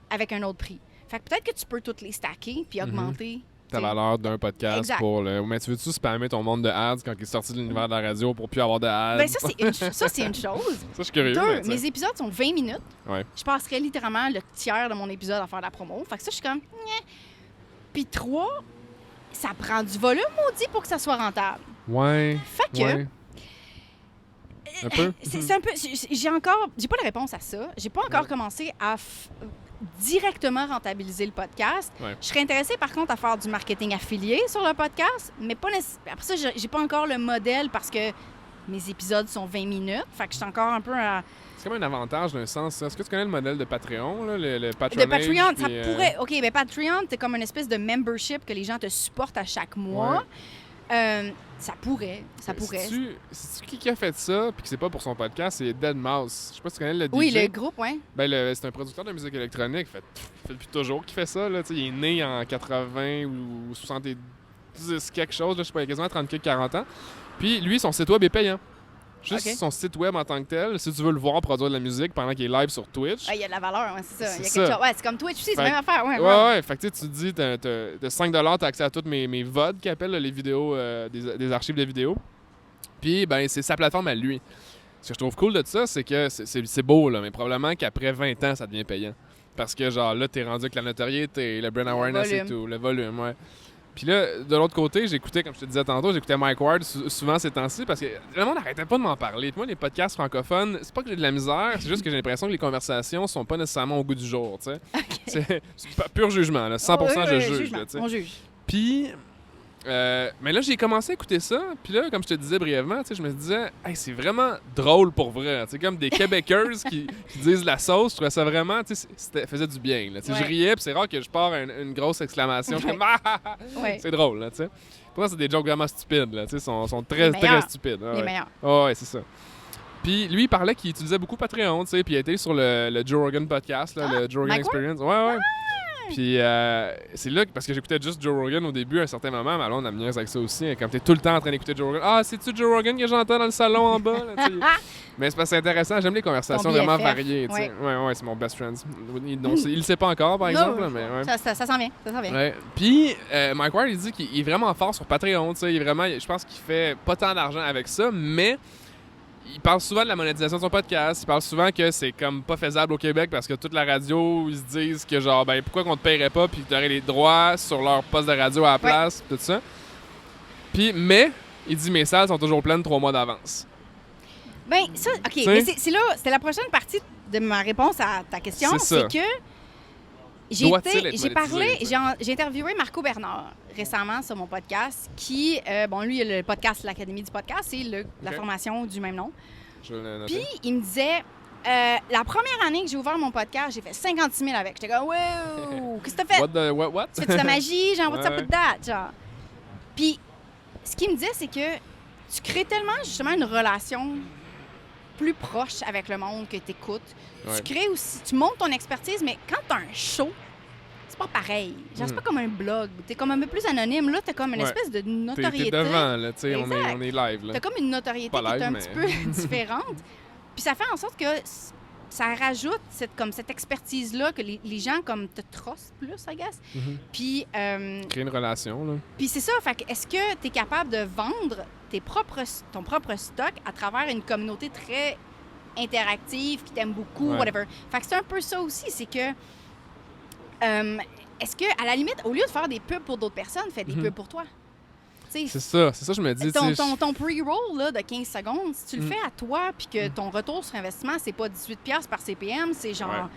avec un autre prix. Fait que peut-être que tu peux toutes les stacker puis augmenter ta valeur d'un podcast pour le... Mais tu veux-tu spammer ton monde de ads quand il est sorti de l'univers de la radio pour plus avoir de ads? Bien, ça, c'est une chose. Ça, je suis curieux. 2, mes épisodes sont 20 minutes. Je passerais littéralement le tiers de mon épisode à faire de la promo. Fait que ça, je suis comme... Puis 3, ça prend du volume, maudit, pour que ça soit rentable. Fait que... Un peu? C'est un peu... J'ai pas la réponse à ça. J'ai pas encore commencé à directement rentabiliser le podcast. Ouais. Je serais intéressée, par contre, à faire du marketing affilié sur le podcast, mais pas après ça, j'ai pas encore le modèle parce que mes épisodes sont 20 minutes. Fait que je suis encore un peu à... C'est comme un avantage d'un sens, ça. Est-ce que tu connais le modèle de Patreon, là, le De patronage? Patreon, ça puis, pourrait... OK, mais Patreon, c'est comme une espèce de membership que les gens te supportent à chaque mois. Ça pourrait. C'est qui a fait ça, puis que c'est pas pour son podcast, c'est Deadmau5. Je sais pas si tu connais le DJ. Oui, le groupe, oui. Ben, c'est un producteur de musique électronique. Fait depuis toujours qu'il fait ça. Là. Il est né en 80 ou 70 quelque chose. Là, je sais pas, il a quasiment 30 40 ans. Puis lui, son site web est payant. Juste son site web en tant que tel, si tu veux le voir produire de la musique pendant qu'il est live sur Twitch. Il y a de la valeur, c'est ça. Il y a C'est quelque ça. chose. Ouais, c'est comme Twitch aussi, c'est la Fait même affaire. Ouais. Fait que tu te dis, de 5 $ t'as accès à toutes mes VOD qui appellent là, les vidéos, des archives de vidéos. Puis, ben, c'est sa plateforme à lui. Ce que je trouve cool de ça, c'est que c'est beau, là, mais probablement qu'après 20 ans, ça devient payant. Parce que, genre, là, t'es rendu avec la notoriété, le brand awareness et tout, le volume, ouais. Puis là, de l'autre côté, j'écoutais, comme je te disais tantôt, j'écoutais Mike Ward souvent ces temps-ci parce que le monde n'arrêtait pas de m'en parler. Puis moi, les podcasts francophones, c'est pas que j'ai de la misère, c'est juste que j'ai l'impression que les conversations sont pas nécessairement au goût du jour, tu sais. OK. C'est pas pur jugement, là. 100% je juge, là, tu sais. On juge. Puis, mais là, j'ai commencé à écouter ça. Puis là, comme je te disais brièvement, je me disais, hey, c'est vraiment drôle pour vrai. C'est comme des Québécoises qui disent la sauce. Je trouvais ça vraiment, ça faisait du bien. Là. Je riais, puis c'est rare que je pars une grosse exclamation. Je suis comme, c'est drôle, là, tu sais. Pour moi, c'est des jokes vraiment stupides, là. Ils sont très, très stupides. Les meilleurs. Ouais, c'est ça. Puis lui, il parlait qu'il utilisait beaucoup Patreon, tu sais, puis il a été sur le Joe Rogan podcast, là, le Joe Rogan Experience. Ouais. Puis c'est là, parce que j'écoutais juste Joe Rogan au début, à un certain moment, mais alors on a mis avec ça aussi. Quand t'es tout le temps en train d'écouter Joe Rogan, c'est-tu Joe Rogan que j'entends dans le salon en bas? Là, mais c'est parce que c'est intéressant, j'aime les conversations vraiment variées. Ouais, c'est mon best friend. Il le sait pas encore, par exemple. Là, mais, ouais. Ça s'en vient, Ouais. Puis Mike Ward, il dit qu'il est vraiment fort sur Patreon. Je pense qu'il fait pas tant d'argent avec ça, mais il parle souvent de la monétisation de son podcast. Il parle souvent que c'est comme pas faisable au Québec parce que toute la radio, ils se disent que genre, ben pourquoi qu'on te paierait pas puis que tu aurais les droits sur leur poste de radio à la place, tout ça. Puis, mais, il dit mes salles sont toujours pleines 3 mois d'avance. Ben, ça, OK. Mais c'était la prochaine partie de ma réponse à ta question. C'est que j'ai interviewé Marco Bernard récemment sur mon podcast qui, lui, il a le podcast, l'Académie du podcast, c'est la formation du même nom. Puis, il me disait, la première année que j'ai ouvert mon podcast, j'ai fait 56 000 avec. J'étais comme, wow, qu'est-ce que t'as fait? What? Tu fais de la magie, genre, what's up with that? Genre. Puis, ce qu'il me disait, c'est que tu crées tellement, justement, une relation plus proche avec le monde que t'écoutes. Ouais. Tu crées aussi, tu montes ton expertise, mais quand t'as un show, c'est pas pareil. Genre, c'est pas comme un blog. T'es comme un peu plus anonyme. Là, t'as comme une espèce de notoriété. T'es devant, là, tu sais, on est live, là. T'as comme une notoriété qui est un petit peu différente. Puis ça fait en sorte que ça rajoute cette expertise-là que les gens comme te trossent plus, I guess. Puis... créer une relation, là. Puis c'est ça. Fait que est-ce que t'es capable de vendre ton propre stock à travers une communauté très interactive, qui t'aime beaucoup, whatever. Fait que c'est un peu ça aussi, c'est que est-ce que, à la limite, au lieu de faire des pubs pour d'autres personnes, fais des pubs pour toi? C'est ça, je me dis. Ton pre-roll là, de 15 secondes, si tu le fais à toi, puis que ton retour sur investissement, c'est pas 18$ par CPM, c'est genre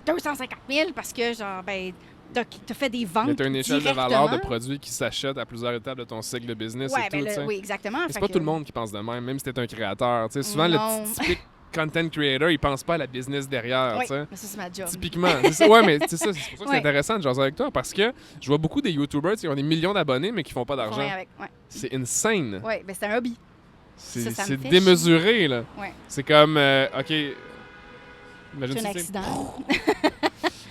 250 000 parce que, genre, ben, t'as fait des ventes. Tu as une échelle de valeur de produits qui s'achètent à plusieurs étapes de ton cycle de business et tout. Oui, exactement. C'est pas tout le monde qui pense de même si t'es un créateur. T'sais, souvent, le typique content creator, il pense pas à la business derrière. Oui, mais ça, c'est ma job. Typiquement. Ouais, mais c'est pour ça que c'est intéressant de jaser avec toi, parce que je vois beaucoup des YouTubers qui ont des millions d'abonnés, mais qui font pas d'argent. C'est insane. Oui, mais c'est un hobby. C'est démesuré, là. Ouais. C'est comme, OK... C'est un accident.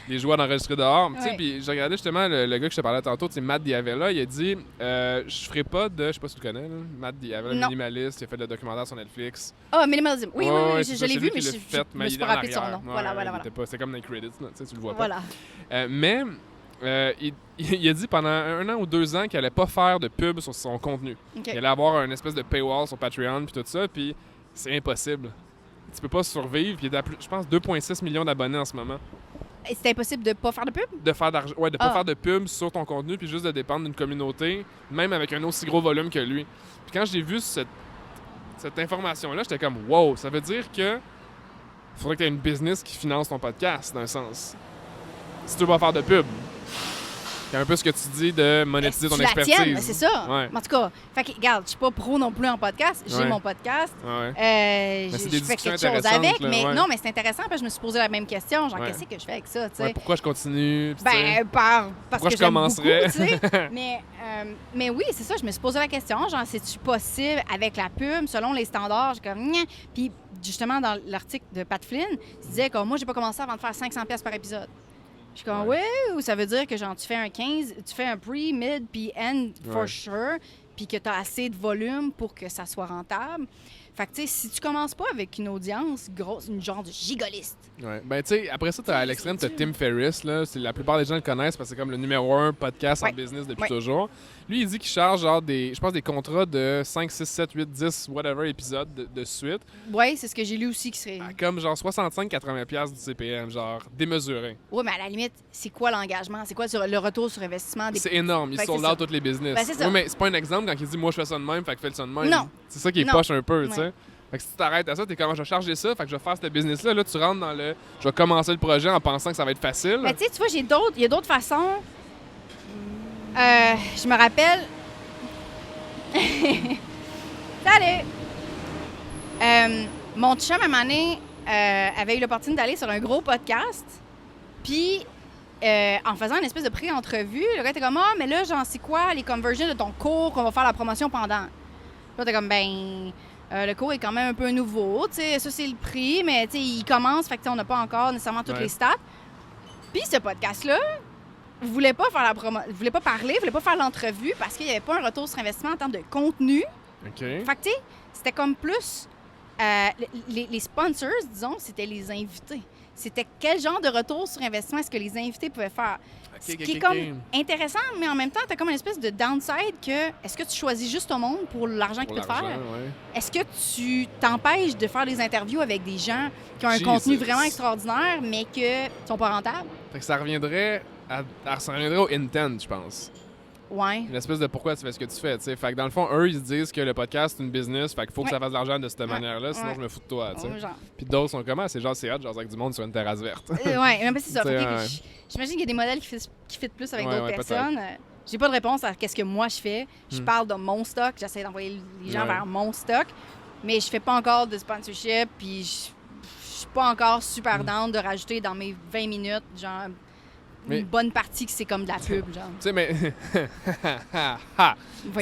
Les joueurs d'enregistrer dehors. Tu sais, puis j'ai regardé justement le gars que je te parlais tantôt, c'est Matt Diavela, il a dit je ferai pas de, je sais pas si tu le connais, là, Matt Diavela, minimaliste, il a fait le documentaire sur Netflix. Minimalism. Oui, je l'ai vu, mais je me suis pas rappelé de son nom. Voilà. C'est comme dans les credits, là, tu le vois pas. Voilà. Mais il a dit pendant 1 an ou 2 ans qu'il allait pas faire de pub sur son contenu. Okay. Il allait avoir une espèce de paywall sur Patreon puis tout ça, puis c'est impossible. Tu peux pas survivre, puis il y a, je pense, 2,6 millions d'abonnés en ce moment. C'est impossible de pas faire de pub? De faire d'argent. Ouais, de pas faire de pub sur ton contenu, puis juste de dépendre d'une communauté, même avec un aussi gros volume que lui. Puis quand j'ai vu cette information-là, j'étais comme, wow, ça veut dire que faudrait que tu aies une business qui finance ton podcast, d'un sens. si tu veux pas faire de pub. C'est un peu ce que tu dis de monétiser ton expertise. Tienne, c'est ça. Ouais. En tout cas, fait que, regarde, je suis pas pro non plus en podcast. J'ai mon podcast. Ouais. Je des fais discussions quelque chose intéressantes, avec. là, mais ouais. non, mais c'est intéressant parce que je me suis posé la même question. Genre, Ouais. qu'est-ce que je fais avec ça, tu sais? Ouais, pourquoi je continue? Pis tu sais, Ben, parce pourquoi que je j'aime commencerais? beaucoup, tu sais. mais oui, c'est ça, je me suis posé la question, genre, c'est-tu possible avec la pub, selon les standards? J'ai comme, Nya. Puis justement, dans l'article de Pat Flynn, il disait que moi, j'ai pas commencé avant de faire 500$ par épisode. Je suis comme, ou ça veut dire que genre, tu fais un 15, tu fais un pre, mid, puis end, for sure, puis que tu as assez de volume pour que ça soit rentable. Fait que, tu sais, si tu commences pas avec une audience grosse, une genre de gigoliste. Ouais. Ben, tu sais, après ça, à l'extrême, t'as Tim Ferriss, là. La plupart des gens le connaissent parce que c'est comme le numéro 1 podcast en business depuis toujours. Lui, il dit qu'il charge genre je pense des contrats de 5, 6, 7, 8, 10, whatever épisodes de suite. Oui, c'est ce que j'ai lu aussi qui serait. Comme genre 65-80$ du CPM, genre démesuré. Oui, mais à la limite, c'est quoi l'engagement? C'est quoi le retour sur investissement? C'est énorme. Ils sold out tous les business. Ben, c'est ça. Oui, mais c'est pas un exemple quand il dit moi je fais ça de même, fait que fais ça de même. Non. C'est ça qui est poche un peu, tu sais. Fait que si tu t'arrêtes à ça, t'es comme, je vais charger ça, fait que je vais faire ce business-là. Là, tu rentres dans le. Je vais commencer le projet en pensant que ça va être facile. Mais tu sais, tu vois, il y a d'autres façons. Je me rappelle. Salut! Mon chum, à un moment donné, avait eu l'opportunité d'aller sur un gros podcast. Puis, en faisant une espèce de pré-entrevue, le gars était comme, ah, mais là, genre, c'est quoi les conversions de ton cours qu'on va faire la promotion pendant? Là, t'es comme, ben. Le cours est quand même un peu nouveau, tu sais, ça c'est le prix, mais tu sais, il commence, fait que on n'a pas encore nécessairement toutes les stats. Puis ce podcast-là, voulait pas faire voulait pas parler, voulait pas faire l'entrevue parce qu'il n'y avait pas un retour sur investissement en termes de contenu. OK. Fait que tu sais, c'était comme plus les sponsors, disons, c'était les invités. C'était quel genre de retour sur investissement est-ce que les invités pouvaient faire. Ce qui est comme intéressant, mais en même temps, tu as comme une espèce de downside que est-ce que tu choisis juste ton monde pour l'argent qu'il peut te faire? Ouais. Est-ce que tu t'empêches de faire des interviews avec des gens qui ont un contenu vraiment extraordinaire, mais que sont pas rentables? Fait que ça reviendrait au intent, je pense. Ouais. Une espèce de pourquoi tu fais ce que tu fais, tu sais. Fait que dans le fond, eux, ils se disent que le podcast, c'est une business, fait qu'il faut que ça fasse de l'argent de cette manière-là, sinon je me fous de toi, tu sais. Puis d'autres sont comment? C'est genre, c'est hot, genre avec du monde sur une terrasse verte. Ouais, mais c'est ça. J'imagine qu'il y a des modèles qui fit plus avec d'autres personnes. J'ai pas de réponse à qu'est-ce que moi je fais. Je parle de mon stock, j'essaie d'envoyer les gens vers mon stock, mais je fais pas encore de sponsorship, puis je suis pas encore super down de rajouter dans mes 20 minutes, genre... Une bonne partie que c'est comme de la pub, genre. Tu sais, mais... Tu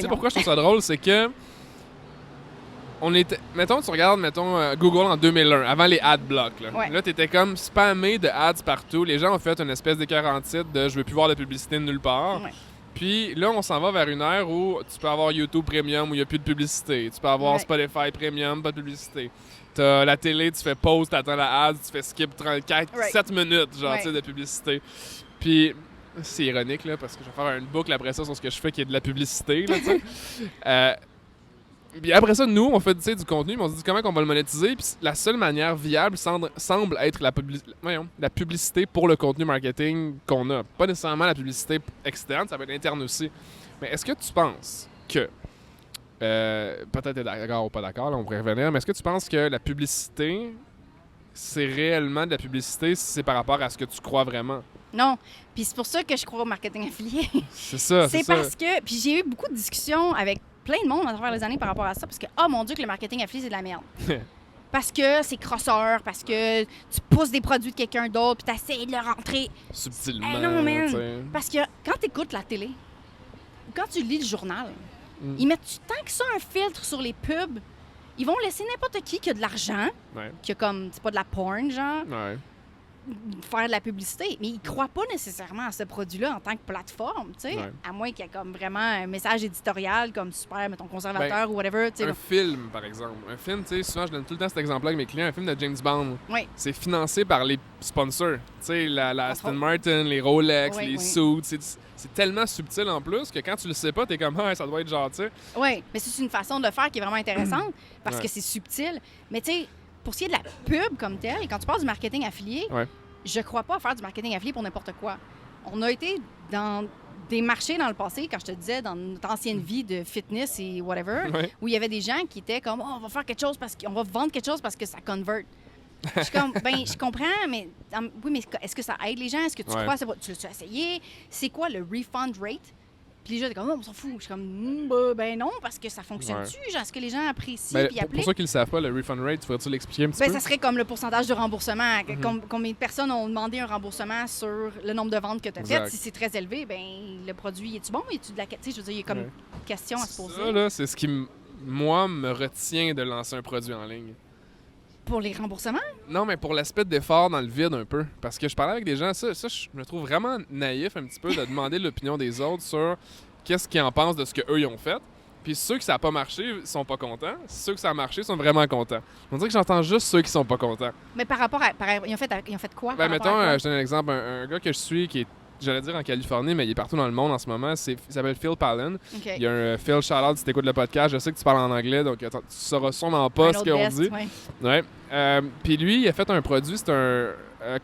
sais pourquoi je trouve ça drôle? C'est que... Mettons, tu regardes, Google en 2001, avant les ad blocks. Là, t'étais comme spammé de ads partout. Les gens ont fait une espèce d'écart en titre de « je veux plus voir de publicité de nulle part ». Puis là, on s'en va vers une ère où tu peux avoir YouTube Premium où il n'y a plus de publicité. Tu peux avoir Spotify Premium, pas de publicité. T'as la télé, tu fais pause, t'attends la ad, tu fais skip 7 minutes, genre, tu sais, de publicité. Puis, c'est ironique, là, parce que je vais faire une boucle après ça sur ce que je fais qui est de la publicité, là, tu sais. Puis après ça, nous, on fait du contenu, mais on se dit comment on va le monétiser. Puis la seule manière viable semble être la publicité pour le contenu marketing qu'on a. Pas nécessairement la publicité externe, ça peut être interne aussi. Mais est-ce que tu penses que, peut-être t'es d'accord ou pas d'accord, là, on pourrait revenir, mais est-ce que tu penses que la publicité, c'est réellement de la publicité si c'est par rapport à ce que tu crois vraiment? Non. Puis c'est pour ça que je crois au marketing affilié. C'est ça, c'est parce que... Puis j'ai eu beaucoup de discussions avec plein de monde à travers les années par rapport à ça, parce que, oh mon Dieu, que le marketing affilié, c'est de la merde. Parce que c'est crosseur, parce que tu pousses des produits de quelqu'un d'autre, puis tu essaies de le rentrer... Subtilement, non, man. Parce que quand tu écoutes la télé, ou quand tu lis le journal, ils mettent tant que ça un filtre sur les pubs. Ils vont laisser n'importe qui a de l'argent, qui a comme, c'est pas de la porn, genre, faire de la publicité. Mais ils croient pas nécessairement à ce produit-là en tant que plateforme, tu sais, à moins qu'il y ait comme vraiment un message éditorial comme super, mettons, conservateur ou whatever. Un film, par exemple. Un film, tu sais, souvent, je donne tout le temps cet exemple-là avec mes clients, un film de James Bond. C'est financé par les sponsors. Tu sais, la Aston Martin, les Rolex, les suits. C'est tellement subtil en plus que quand tu le sais pas, t'es comme, ça doit être genre, tu sais. Oui, mais c'est une façon de le faire qui est vraiment intéressante parce que c'est subtil. Mais tu sais, pour ce qui est de la pub comme telle, et quand tu parles du marketing affilié, je crois pas à faire du marketing affilié pour n'importe quoi. On a été dans des marchés dans le passé, quand je te disais, dans notre ancienne vie de fitness et whatever, où il y avait des gens qui étaient comme, on va faire quelque chose on va vendre quelque chose parce que ça convert. Je suis comme, ben, je comprends, mais oui, mais est-ce que ça aide les gens? Est-ce que tu crois? Tu l'as essayé? C'est quoi le refund rate? Puis les gens étaient comme, oh, on s'en fout. Je suis comme, ben non, parce que ça fonctionne-tu? Genre, est-ce que les gens apprécient puis appliquent? Pour ceux qui ne le savent pas, le refund rate, faudrait-tu l'expliquer un petit peu? Ça serait comme le pourcentage de remboursement. Combien de personnes ont demandé un remboursement sur le nombre de ventes que tu as faites? Si c'est très élevé, ben le produit, est-tu bon? Est-tu de la... Tu sais, je veux dire, il y a comme une question à se poser. Ça, là, c'est ce qui, moi, me retient de lancer un produit en ligne. Pour les remboursements? Non, mais pour l'aspect d'effort dans le vide un peu. Parce que je parlais avec des gens, ça je me trouve vraiment naïf un petit peu de demander l'opinion des autres sur qu'est-ce qu'ils en pensent de ce qu'eux ils ont fait. Puis ceux que ça n'a pas marché sont pas contents. Ceux que ça a marché sont vraiment contents. On dirait que j'entends juste ceux qui sont pas contents. Mais par rapport à... ils ont fait quoi? Ben mettons, je donne un exemple. Un gars que je suis qui est, j'allais dire en Californie, mais il est partout dans le monde en ce moment. Il s'appelle Phil Pallen. Okay. Il y a un Phil shout-out si t'écoutes le podcast. Je sais que tu parles en anglais, donc tu sauras sûrement pas ce qu'on dit. Ouais. Puis lui, il a fait un produit, c'est un...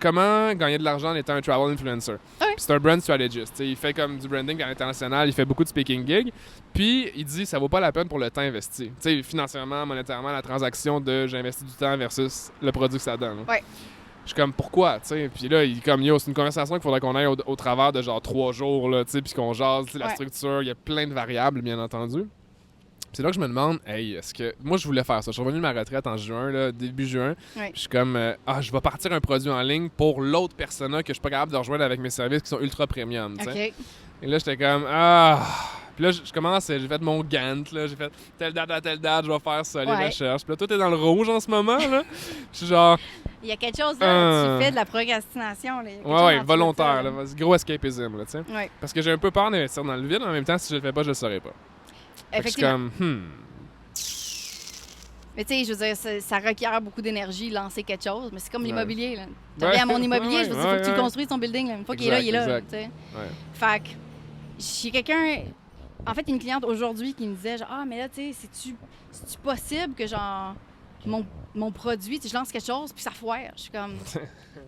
comment gagner de l'argent en étant un travel influencer. Okay. C'est un brand strategist. Il fait comme du branding à l'international, il fait beaucoup de speaking gigs. Puis il dit ça vaut pas la peine pour le temps investi. Financièrement, monétairement, la transaction de j'ai investi du temps versus le produit que ça donne. Ouais. Je suis comme pourquoi, tu sais. Puis là, il est comme yo, c'est une conversation qu'il faudrait qu'on aille au travers de genre 3 jours, là, tu sais, puis qu'on jase, la structure, il y a plein de variables, bien entendu. C'est là que je me demande, hey, est-ce que. Moi, je voulais faire ça. Je suis revenu de ma retraite en juin, là, début juin. Ouais. Je suis comme, je vais partir un produit en ligne pour l'autre persona que je suis pas capable de rejoindre avec mes services qui sont ultra premium. Okay. Et là, j'étais comme, Puis là, je commence, j'ai fait mon Gantt, là. J'ai fait telle date à telle date, je vais faire ça, les recherches. Puis là, tout est dans le rouge en ce moment, là. Je suis genre. Il y a quelque chose là, tu fais de la procrastination. Là. Ouais, volontaire, là. Gros escapism, là, tu sais. Ouais. Parce que j'ai un peu peur d'investir dans le vide, en même temps, si je le fais pas, je le saurais pas. Effectivement. Je suis comme, Mais tu sais, je veux dire, ça requiert beaucoup d'énergie, lancer quelque chose. Mais c'est comme l'immobilier, là. Tu reviens à mon immobilier, je veux dire, il faut que tu construises ton building, là. Une fois qu'il est là, il est là, tu sais. Fait que, j'ai quelqu'un... En fait, une cliente aujourd'hui qui me disait, genre, mais là, tu sais, c'est-tu possible que, genre, mon produit, tu sais, je lance quelque chose, puis ça foire. Je suis comme,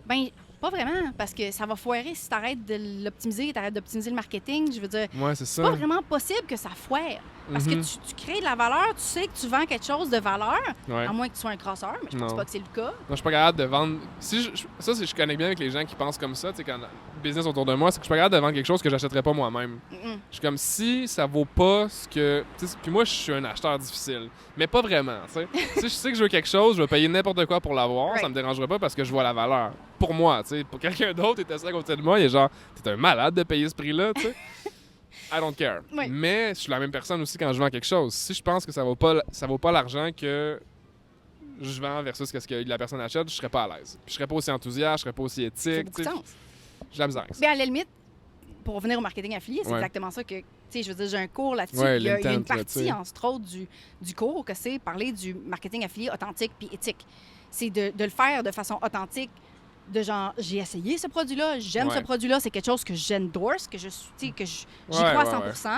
ben, pas vraiment, parce que ça va foirer si t'arrêtes de l'optimiser, t'arrêtes d'optimiser le marketing. Je veux dire, c'est pas vraiment possible que ça foire. Parce que tu crées de la valeur, tu sais que tu vends quelque chose de valeur, à moins que tu sois un crosseur, mais je pense pas que c'est le cas. Non, je suis pas capable de vendre... je connais bien avec les gens qui pensent comme ça, tu sais, quand le business autour de moi, c'est que je suis pas capable de vendre quelque chose que j'achèterais pas moi-même. Je suis comme, si ça vaut pas ce que... Puis moi, je suis un acheteur difficile, mais pas vraiment, tu sais. Si je sais que je veux quelque chose, je vais payer n'importe quoi pour l'avoir, ça me dérangerait pas parce que je vois la valeur. Pour moi, tu sais. Pour quelqu'un d'autre, il était ça à côté de moi, il est genre, t'es un malade de payer ce prix-là, tu sais. I don't care. Oui. Mais je suis la même personne aussi quand je vends quelque chose. Si je pense que ça vaut pas l'argent que je vends versus ce que la personne achète, je serais pas à l'aise. Puis je serais pas aussi enthousiaste, je serais pas aussi éthique. Ça fait beaucoup de sens. J'ai la misère. Mais à la limite, pour revenir au marketing affilié, c'est exactement ça que, tu sais, je veux dire, j'ai un cours là-dessus. Il y a une partie, entre autres, du cours que c'est parler du marketing affilié authentique puis éthique. C'est de le faire de façon authentique, de genre, j'ai essayé ce produit-là, j'aime ce produit-là, c'est quelque chose que j'endorse, que j'y crois à 100%.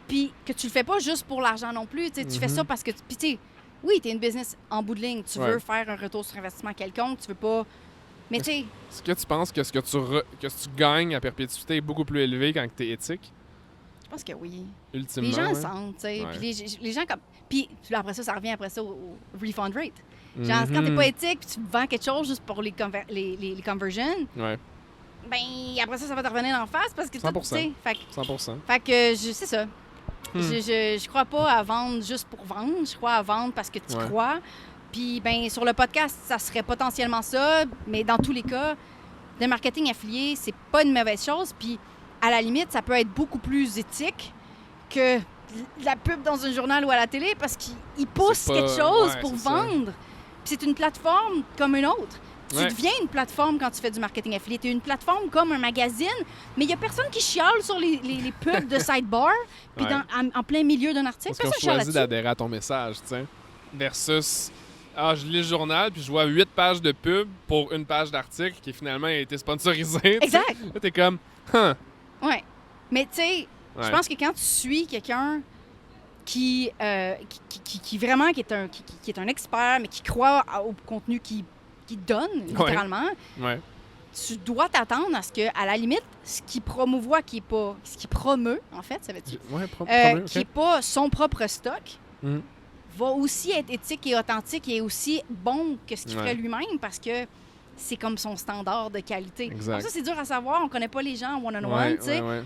Puis que tu le fais pas juste pour l'argent non plus, tu fais ça parce que, puis tu sais, oui, t'es une business en bout de ligne, tu veux faire un retour sur investissement quelconque, tu veux pas... Mais tu sais... Est-ce que tu penses que ce que tu gagnes à perpétuité est beaucoup plus élevé quand tu es éthique? Je pense que oui. Ultimement, les gens le sentent, tu sais. Puis les gens comme... Puis après ça revient après ça au refund rate. Genre, quand t'es pas éthique puis tu vends quelque chose juste pour les conversions, ben après ça va te revenir en face parce que 100%. Tu sais... 100%. Fait que c'est ça. Je crois pas à vendre juste pour vendre. Je crois à vendre parce que tu crois. Puis, ben sur le podcast, ça serait potentiellement ça. Mais dans tous les cas, le marketing affilié, c'est pas une mauvaise chose. Puis, à la limite, ça peut être beaucoup plus éthique que la pub dans un journal ou à la télé parce qu'ils poussent quelque chose pour vendre. Puis, c'est une plateforme comme une autre. Tu deviens une plateforme quand tu fais du marketing affilié. Tu es une plateforme comme un magazine, mais il n'y a personne qui chiale sur les pubs de sidebar, puis en plein milieu d'un article. Parce qu'on choisit d'adhérer à ton message, tu sais. Versus, je lis le journal, puis je vois 8 pages de pub pour une page d'article qui finalement a été sponsorisée. Exact. Là, t'es comme, Ouais. Mais tu sais, je pense que quand tu suis quelqu'un qui vraiment qui est un expert, mais qui croit au contenu qui donne, littéralement, tu dois t'attendre à ce que, à la limite, ce qui promouvoit, ce qui promeut, en fait, ça veut dire, qui n'est pas son propre stock, va aussi être éthique et authentique et aussi bon que ce qu'il ferait lui-même parce que c'est comme son standard de qualité. Exact. Comme ça, c'est dur à savoir. On connaît pas les gens one-on-one, tu sais. Ouais.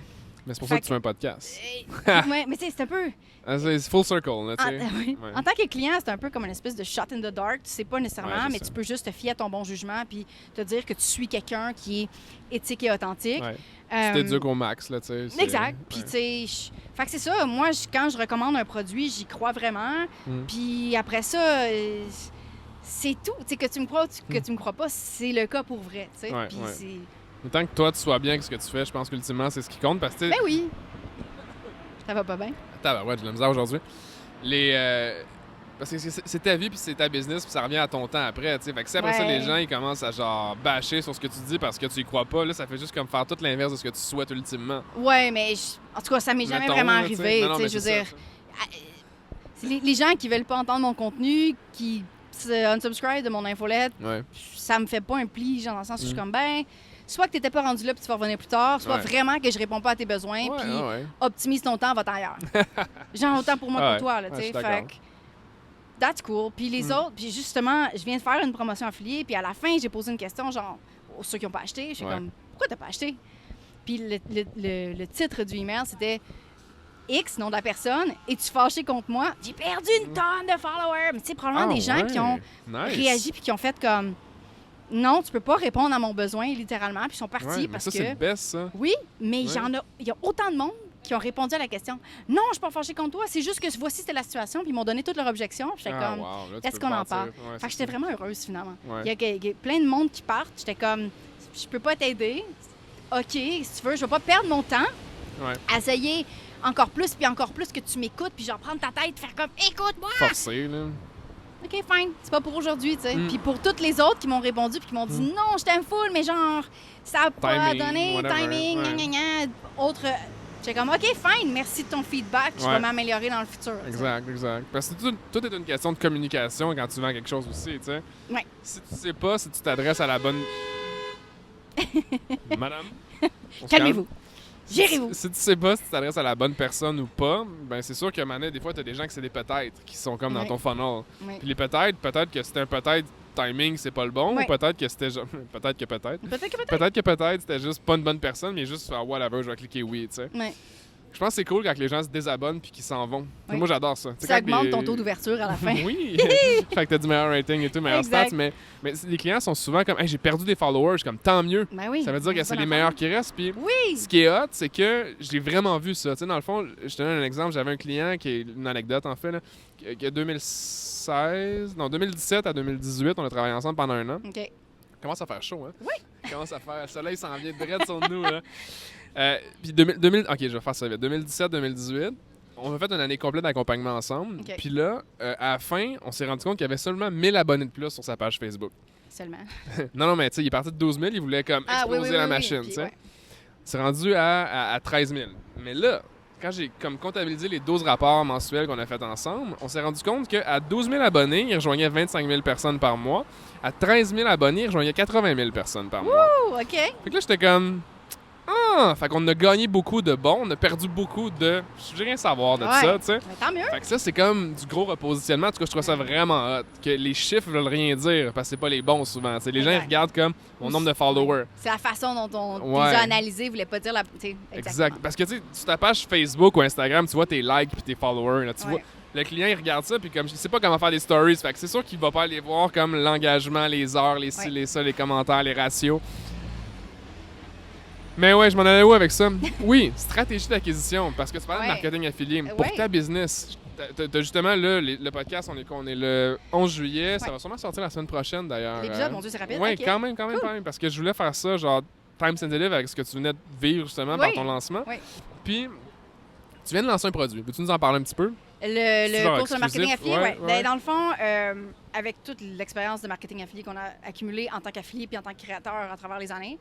Mais c'est pour ça que tu fais un podcast. Ouais, mais tu sais, c'est un peu... C'est full circle, là, tu sais. Oui. Ouais. En tant que client, c'est un peu comme une espèce de shot in the dark. Tu sais pas nécessairement, Ouais, mais tu peux juste te fier à ton bon jugement puis te dire que tu suis quelqu'un qui est éthique et authentique. Ouais. C'était dur au max, là, tu sais. Exact. Puis, tu sais, fait que c'est ça. Moi, quand je recommande un produit, j'y crois vraiment. Puis après ça, c'est tout. Tu sais, que tu me crois ou que tu me crois pas, c'est le cas pour vrai, tu sais. Puis c'est... Mais tant que toi, tu sois bien avec ce que tu fais, je pense qu'ultimement, c'est ce qui compte parce que... Ben oui. Ça va pas bien? Attends, ouais, j'ai de la misère aujourd'hui. Parce que c'est ta vie, puis c'est ta business, puis ça revient à ton temps après, tu sais. Fait que si après ça, les gens, ils commencent à genre bâcher sur ce que tu dis parce que tu y crois pas, là, ça fait juste comme faire tout l'inverse de ce que tu souhaites ultimement. Ouais, mais en tout cas, ça m'est jamais vraiment arrivé, tu sais. Je veux dire, les gens qui veulent pas entendre mon contenu, qui se unsubscribe de mon infolette, ça me fait pas un pli, genre dans le sens où je suis comme, ben, soit que t'étais pas rendu là puis tu vas revenir plus tard, soit vraiment que je réponds pas à tes besoins, puis optimise ton temps, va-t'en ailleurs. Genre autant pour moi que pour toi, là, tu sais. Fait que, that's cool. Puis les autres, puis justement, je viens de faire une promotion affiliée, puis à la fin, j'ai posé une question, genre, aux ceux qui ont pas acheté, je suis comme, pourquoi t'as pas acheté? Puis le titre du email, c'était X, nom de la personne, es-tu fâché contre moi? J'ai perdu une tonne de followers. Mais tu sais, probablement des gens qui ont réagi puis qui ont fait comme non, tu peux pas répondre à mon besoin littéralement, puis ils sont partis parce ça, que. C'est le best, ça. Oui, mais il y a autant de monde qui ont répondu à la question. Non, je suis pas fâché contre toi, c'est juste que voici c'était la situation, puis ils m'ont donné toutes leurs objections. J'étais comme, est-ce qu'on en parle? Fait que j'étais vraiment heureuse finalement. Il y a plein de monde qui partent. J'étais comme, je peux pas t'aider. OK, si tu veux, je vais pas perdre mon temps à essayer encore plus que tu m'écoutes, puis genre prendre ta tête, faire comme, écoute-moi! Forcé, là. OK, fine, c'est pas pour aujourd'hui, tu sais. Puis pour toutes les autres qui m'ont répondu puis qui m'ont dit non, je t'aime full, mais genre, ça a pas donné, timing, autre. J'étais comme, OK, fine, merci de ton feedback, je vais m'améliorer dans le futur. Exact. Parce que tout est une question de communication quand tu vends quelque chose aussi, tu sais. Ouais. Si tu sais pas, si tu t'adresses à la bonne. Madame? Calmez-vous. Gérez-vous. Si tu sais pas si tu t'adresses à la bonne personne ou pas, ben c'est sûr que maintenant, des fois, tu as des gens qui c'est des peut-être qui sont comme dans ton funnel. Puis les peut-être que c'était un peut-être timing, c'est pas le bon, ou peut-être que c'était peut-être que c'était juste pas une bonne personne, mais juste whatever, je vais cliquer oui, tu sais. Je pense que c'est cool quand les gens se désabonnent puis qu'ils s'en vont. Moi, j'adore ça. Ça augmente ton taux d'ouverture à la fin. Oui! Fait que t'as du meilleur rating et tout, meilleur stats, mais les clients sont souvent comme hey, j'ai perdu des followers, je suis comme tant mieux. Ça veut dire que c'est les meilleurs qui restent. Puis ce qui est hot, c'est que j'ai vraiment vu ça. Tu sais, dans le fond, je te donne un exemple, j'avais un client qui est une anecdote en fait, là, que 2017 à 2018, on a travaillé ensemble pendant un an. OK. Commence à faire chaud, hein? Oui! Commence à faire. Le soleil s'en vient direct sur nous, là. Puis OK, je vais faire ça vite. 2017-2018, on a fait une année complète d'accompagnement ensemble. Puis là, à la fin, on s'est rendu compte qu'il y avait seulement 1000 abonnés de plus sur sa page Facebook. Seulement. non, mais tu sais, il est parti de 12 000, il voulait comme exploser la machine, tu sais. C'est rendu à 13 000. Mais là, quand j'ai comme comptabilisé les 12 rapports mensuels qu'on a fait ensemble, on s'est rendu compte qu'à 12 000 abonnés, il rejoignait 25 000 personnes par mois. À 13 000 abonnés, il rejoignait 80 000 personnes par mois. Ouh, OK. Fait que là, j'étais comme... fait qu'on a gagné beaucoup de bons, on a perdu beaucoup de... Je veux rien savoir de ça, tu sais. Tant mieux. Fait que ça, c'est comme du gros repositionnement. En tout cas, je trouve ça vraiment hot. Que les chiffres veulent rien dire, parce que c'est pas les bons souvent. T'sais, les gens, ils regardent comme mon nombre de followers. C'est la façon dont on les a analysés, voulait pas dire la... Exact. Parce que, tu sais, sur ta page Facebook ou Instagram, tu vois tes likes puis tes followers, là, tu vois... Le client, il regarde ça, puis comme je sais pas comment faire des stories, fait que c'est sûr qu'il va pas aller voir comme l'engagement, les heures, les ci, les ça, les commentaires, les ratios. Mais ouais, je m'en allais où avec ça? Oui, stratégie d'acquisition, parce que tu parlais de marketing affilié. Pour ta business, t'as justement là, le podcast, on est le 11 juillet, ça va sûrement sortir la semaine prochaine d'ailleurs. L'épisode, mon Dieu, c'est rapide. Oui, quand même, parce que je voulais faire ça, genre time sensitive avec ce que tu venais de vivre justement par ton lancement. Puis, tu viens de lancer un produit. Peux-tu nous en parler un petit peu? Le cours sur le marketing affilié, oui. Dans le fond, avec toute l'expérience de marketing affilié qu'on a accumulée en tant qu'affilié puis en tant que créateur à travers les années,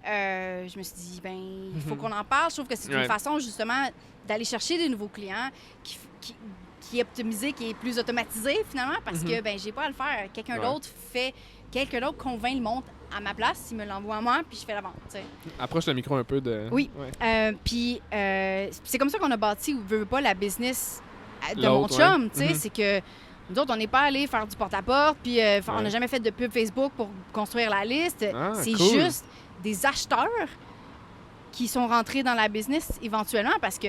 je me suis dit, il faut qu'on en parle. Je trouve que c'est une façon, justement, d'aller chercher des nouveaux clients qui est optimisé, qui est plus automatisé, finalement, parce que, j'ai pas à le faire. Quelqu'un d'autre convainc le monde à ma place, il me l'envoie à moi, puis je fais la vente, t'sais. Approche le micro un peu de... Oui. Puis c'est comme ça qu'on a bâti, ou veut pas, la business de mon chum, tu sais, c'est que Nous autres, on n'est pas allé faire du porte-à-porte, puis on n'a jamais fait de pub Facebook pour construire la liste. C'est cool. juste des acheteurs qui sont rentrés dans la business éventuellement parce que,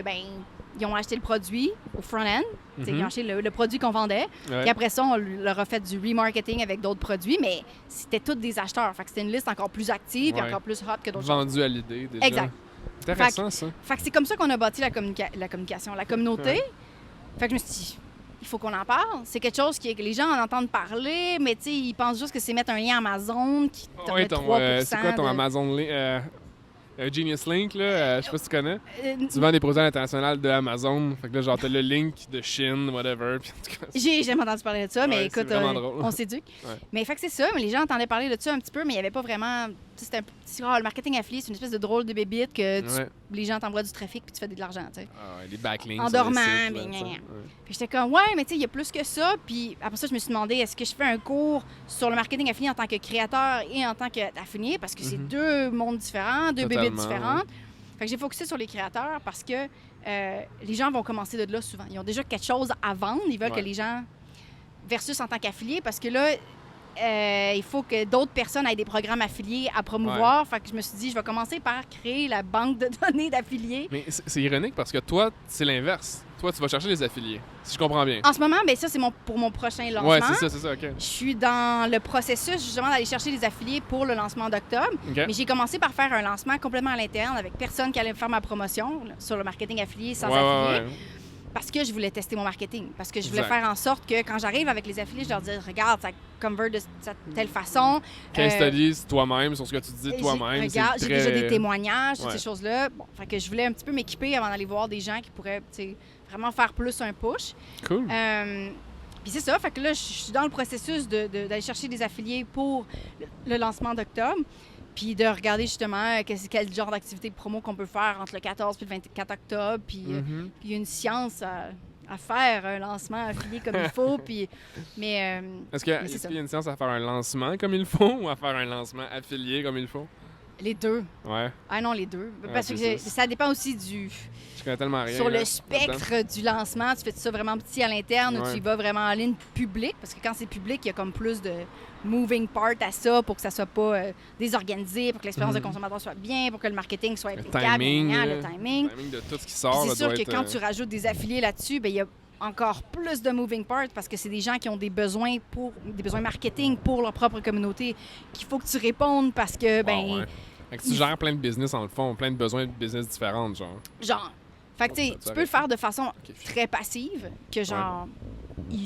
ils ont acheté le produit au front-end. Ils ont acheté le produit qu'on vendait. Ouais. Puis après ça, on leur a fait du remarketing avec d'autres produits, mais c'était tous des acheteurs. Fait que c'était une liste encore plus active et encore plus hot que d'autres choses. Vendu à l'idée, déjà. Exact. Intéressant, ça. Fait que c'est comme ça qu'on a bâti la communication, la communauté. Ouais. Fait que je me suis dit, il faut qu'on en parle. C'est quelque chose que les gens en entendent parler, mais tu sais, ils pensent juste que c'est mettre un lien Amazon qui te met 3%. C'est quoi ton Amazon Genius Link, là? Je sais pas si tu connais. Tu vends des produits à l'international de Amazon. Fait que là, genre, t'as le link de Chine, whatever. Puis en tout cas, J'ai jamais entendu parler de ça, mais écoute, on s'éduque. Ouais. Mais fait que c'est ça, mais les gens entendaient parler de ça un petit peu, mais il n'y avait pas vraiment. C'était un petit. Le marketing affilié, c'est une espèce de drôle de bébite que les gens t'envoient du trafic puis tu fais de l'argent, tu sais. Les backlinks. En dormant, Puis j'étais comme, mais tu sais, il y a plus que ça. Puis après ça, je me suis demandé, est-ce que je fais un cours sur le marketing affilié en tant que créateur et en tant qu'affilié? Parce que c'est deux mondes différents, deux bébites différentes. Fait que j'ai focusé sur les créateurs parce que les gens vont commencer de là souvent. Ils ont déjà quelque chose à vendre. Ils veulent que les gens... Versus en tant qu'affilié, parce que là, il faut que d'autres personnes aient des programmes affiliés à promouvoir. Fait que je me suis dit, je vais commencer par créer la banque de données d'affiliés. Mais c'est ironique parce que toi, c'est l'inverse. Toi, tu vas chercher les affiliés, si je comprends bien. En ce moment, ça, c'est pour mon prochain lancement. Ouais, c'est ça, OK. Je suis dans le processus, justement, d'aller chercher les affiliés pour le lancement d'octobre. Okay. Mais j'ai commencé par faire un lancement complètement à l'interne avec personne qui allait me faire ma promotion sur le marketing affilié sans affiliés. Ouais. Parce que je voulais tester mon marketing. Parce que je voulais faire en sorte que quand j'arrive avec les affiliés, je leur dis, regarde, ça convert de telle façon. Case studies toi-même, sur ce que tu dis toi-même. Regarde, j'ai déjà des témoignages, toutes Ouais. ces choses-là. Bon, fait que je voulais un petit peu m'équiper avant d'aller voir des gens qui pourraient, vraiment faire plus un push. Cool. Puis c'est ça, fait que là, je suis dans le processus d'aller chercher des affiliés pour le lancement d'octobre. Puis de regarder justement quel genre d'activité de promo qu'on peut faire entre le 14 et le 24 octobre. Puis il y a une science à faire, un lancement affilié comme il faut. Est-ce qu'il y a une science à faire un lancement comme il faut ou à faire un lancement affilié comme il faut? Les deux. Ouais. Ah non, les deux. Parce que ça dépend aussi du... Je connais tellement rien. Sur le spectre du lancement, tu fais ça vraiment petit à l'interne ou tu y vas vraiment en ligne publique? Parce que quand c'est public, il y a comme plus de moving part à ça pour que ça soit pas désorganisé, pour que l'expérience de consommateur soit bien, pour que le marketing soit impeccable. Le timing. Le timing de tout ce qui sort. C'est sûr que quand tu rajoutes des affiliés là-dessus, il y a encore plus de moving parts parce que c'est des gens qui ont des besoins marketing pour leur propre communauté qu'il faut que tu répondes parce que, Fait que tu gères plein de business en le fond, plein de besoins de business différents, genre. Fait que tu peux le faire de façon très passive, que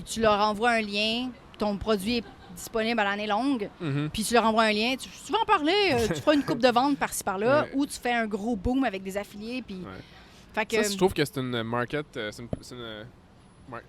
tu leur envoies un lien, ton produit est disponible à l'année longue, puis tu leur envoies un lien, tu vas en parler, tu feras une coupe de vente par-ci par-là, ou tu fais un gros boom avec des affiliés, puis... Fait que... Ça, je trouve que c'est une market,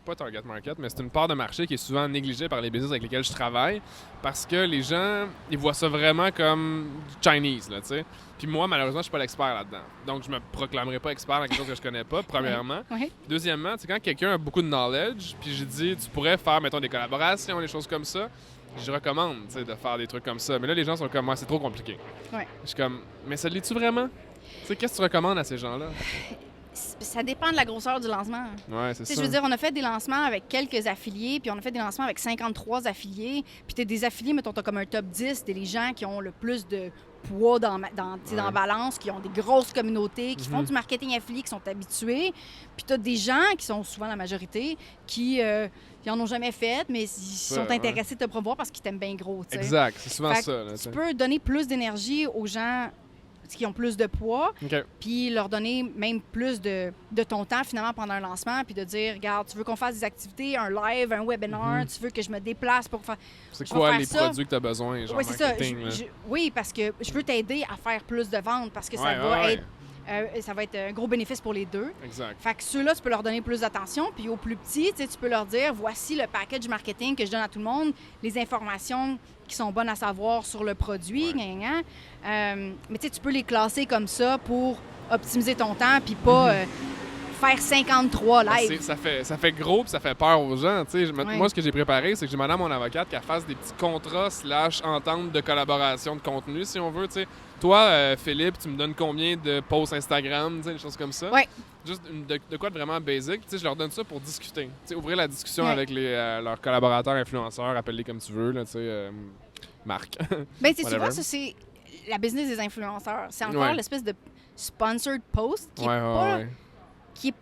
pas target market, mais c'est une part de marché qui est souvent négligée par les business avec lesquels je travaille parce que les gens, ils voient ça vraiment comme du Chinese, là, tu sais. Puis moi, malheureusement, je suis pas l'expert là-dedans. Donc, je me proclamerai pas expert dans quelque chose que je connais pas, premièrement. Deuxièmement, c'est quand quelqu'un a beaucoup de knowledge, puis j'ai dit, tu pourrais faire, mettons, des collaborations, des choses comme ça, je recommande, tu sais, de faire des trucs comme ça. Mais là, les gens sont comme, moi, c'est trop compliqué. Je suis comme, mais ça l'est-tu vraiment? Tu sais, qu'est-ce que tu recommandes à ces gens-là? Ça dépend de la grosseur du lancement. Ouais, c'est ça. Je veux dire, on a fait des lancements avec quelques affiliés, puis on a fait des lancements avec 53 affiliés. Puis tu as des affiliés, mettons, tu as comme un top 10 des gens qui ont le plus de poids dans la balance, qui ont des grosses communautés, qui font du marketing affilié, qui sont habitués. Puis tu as des gens qui sont souvent la majorité, qui en ont jamais fait, mais ils sont intéressés de te promouvoir parce qu'ils t'aiment bien gros. T'sais. Exact, c'est souvent ça. Là, tu peux donner plus d'énergie aux gens qui ont plus de poids, puis leur donner même plus de ton temps finalement pendant un lancement, puis de dire, regarde, tu veux qu'on fasse des activités, un live, un webinaire, tu veux que je me déplace pour faire... C'est quoi les produits que tu as besoin, genre marketing? Oui, parce que je veux t'aider à faire plus de ventes, parce que ça va être... ça va être un gros bénéfice pour les deux. Exact. Fait que ceux-là, tu peux leur donner plus d'attention. Puis aux plus petits, tu peux leur dire, voici le package marketing que je donne à tout le monde, les informations qui sont bonnes à savoir sur le produit. Mais tu peux les classer comme ça pour optimiser ton temps puis pas faire 53 lives. Ça fait gros puis ça fait peur aux gens. Ouais. Moi, ce que j'ai préparé, c'est que j'ai demandé à mon avocate qu'elle fasse des petits contrats / ententes de collaboration de contenu, si on veut. T'sais. Toi, Philippe, tu me donnes combien de posts Instagram, des choses comme ça? Ouais. Juste de quoi de vraiment basic. Je leur donne ça pour discuter. Ouvrir la discussion Ouais. avec leurs collaborateurs, influenceurs, appelle-les comme tu veux, là, Marc. Ben, souvent, Whatever. ça, c'est la business des influenceurs. C'est encore Ouais. l'espèce de sponsored post qui, Ouais, est ouais, pas, ouais. qui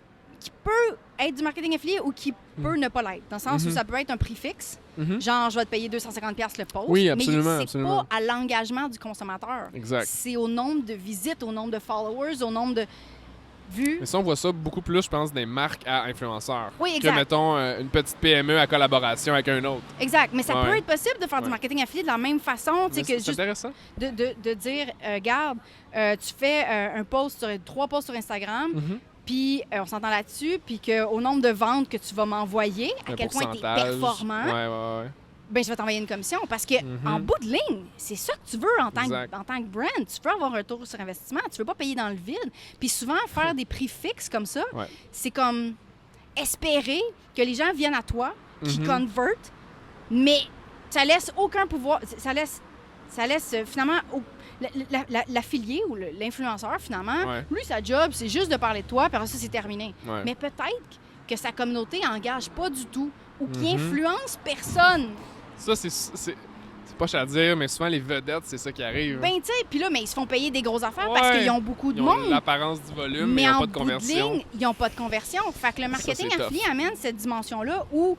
peut être du marketing affilié ou qui peut ne pas l'être. Dans le sens où Mhm. ça peut être un prix fixe. Mhm. Genre, je vais te payer 250$ le post. Oui, absolument, mais c'est absolument. pas à l'engagement du consommateur. Exact. C'est au nombre de visites, au nombre de followers, au nombre de vues. Mais ça, on voit ça beaucoup plus, je pense, des marques à influenceurs. Oui, Que, exact. mettons, une petite PME à collaboration avec un autre. Exact. Mais ça Ouais. peut être possible de faire du Ouais. marketing affilié de la même façon. Tu sais, Mais que c'est juste intéressant. de dire, regarde, tu fais un post, sur 3 posts sur Instagram, Mhm. puis on s'entend là-dessus, puis qu'au nombre de ventes que tu vas m'envoyer, à Un quel point tu es pourcentage. performant, Ouais. ben je vais t'envoyer une commission. Parce que Mhm. en bout de ligne, c'est ça que tu veux en tant Exact. que brand. Tu veux avoir un retour sur investissement. Tu veux pas payer dans le vide. Puis souvent, faire des prix fixes comme ça, Ouais. c'est comme espérer que les gens viennent à toi, qui Mhm. convertent, mais ça laisse aucun pouvoir. Ça laisse finalement l'affilié ou l'influenceur, finalement, Ouais. lui, sa job, c'est juste de parler de toi, puis après ça, c'est terminé. Ouais. Mais peut-être que sa communauté engage pas du tout ou qui Mhm. influence personne. Ça, c'est poche à dire, mais souvent, les vedettes, c'est ça qui arrive. Ben, tu sais, puis là, mais ils se font payer des grosses affaires parce Ouais. qu'ils ont beaucoup de Ils ont monde. l'apparence du volume, mais Mais ils n'ont en pas de bout conversion. ligne, ils n'ont pas de conversion. Fait que le marketing c'est tough. affilié amène cette dimension-là où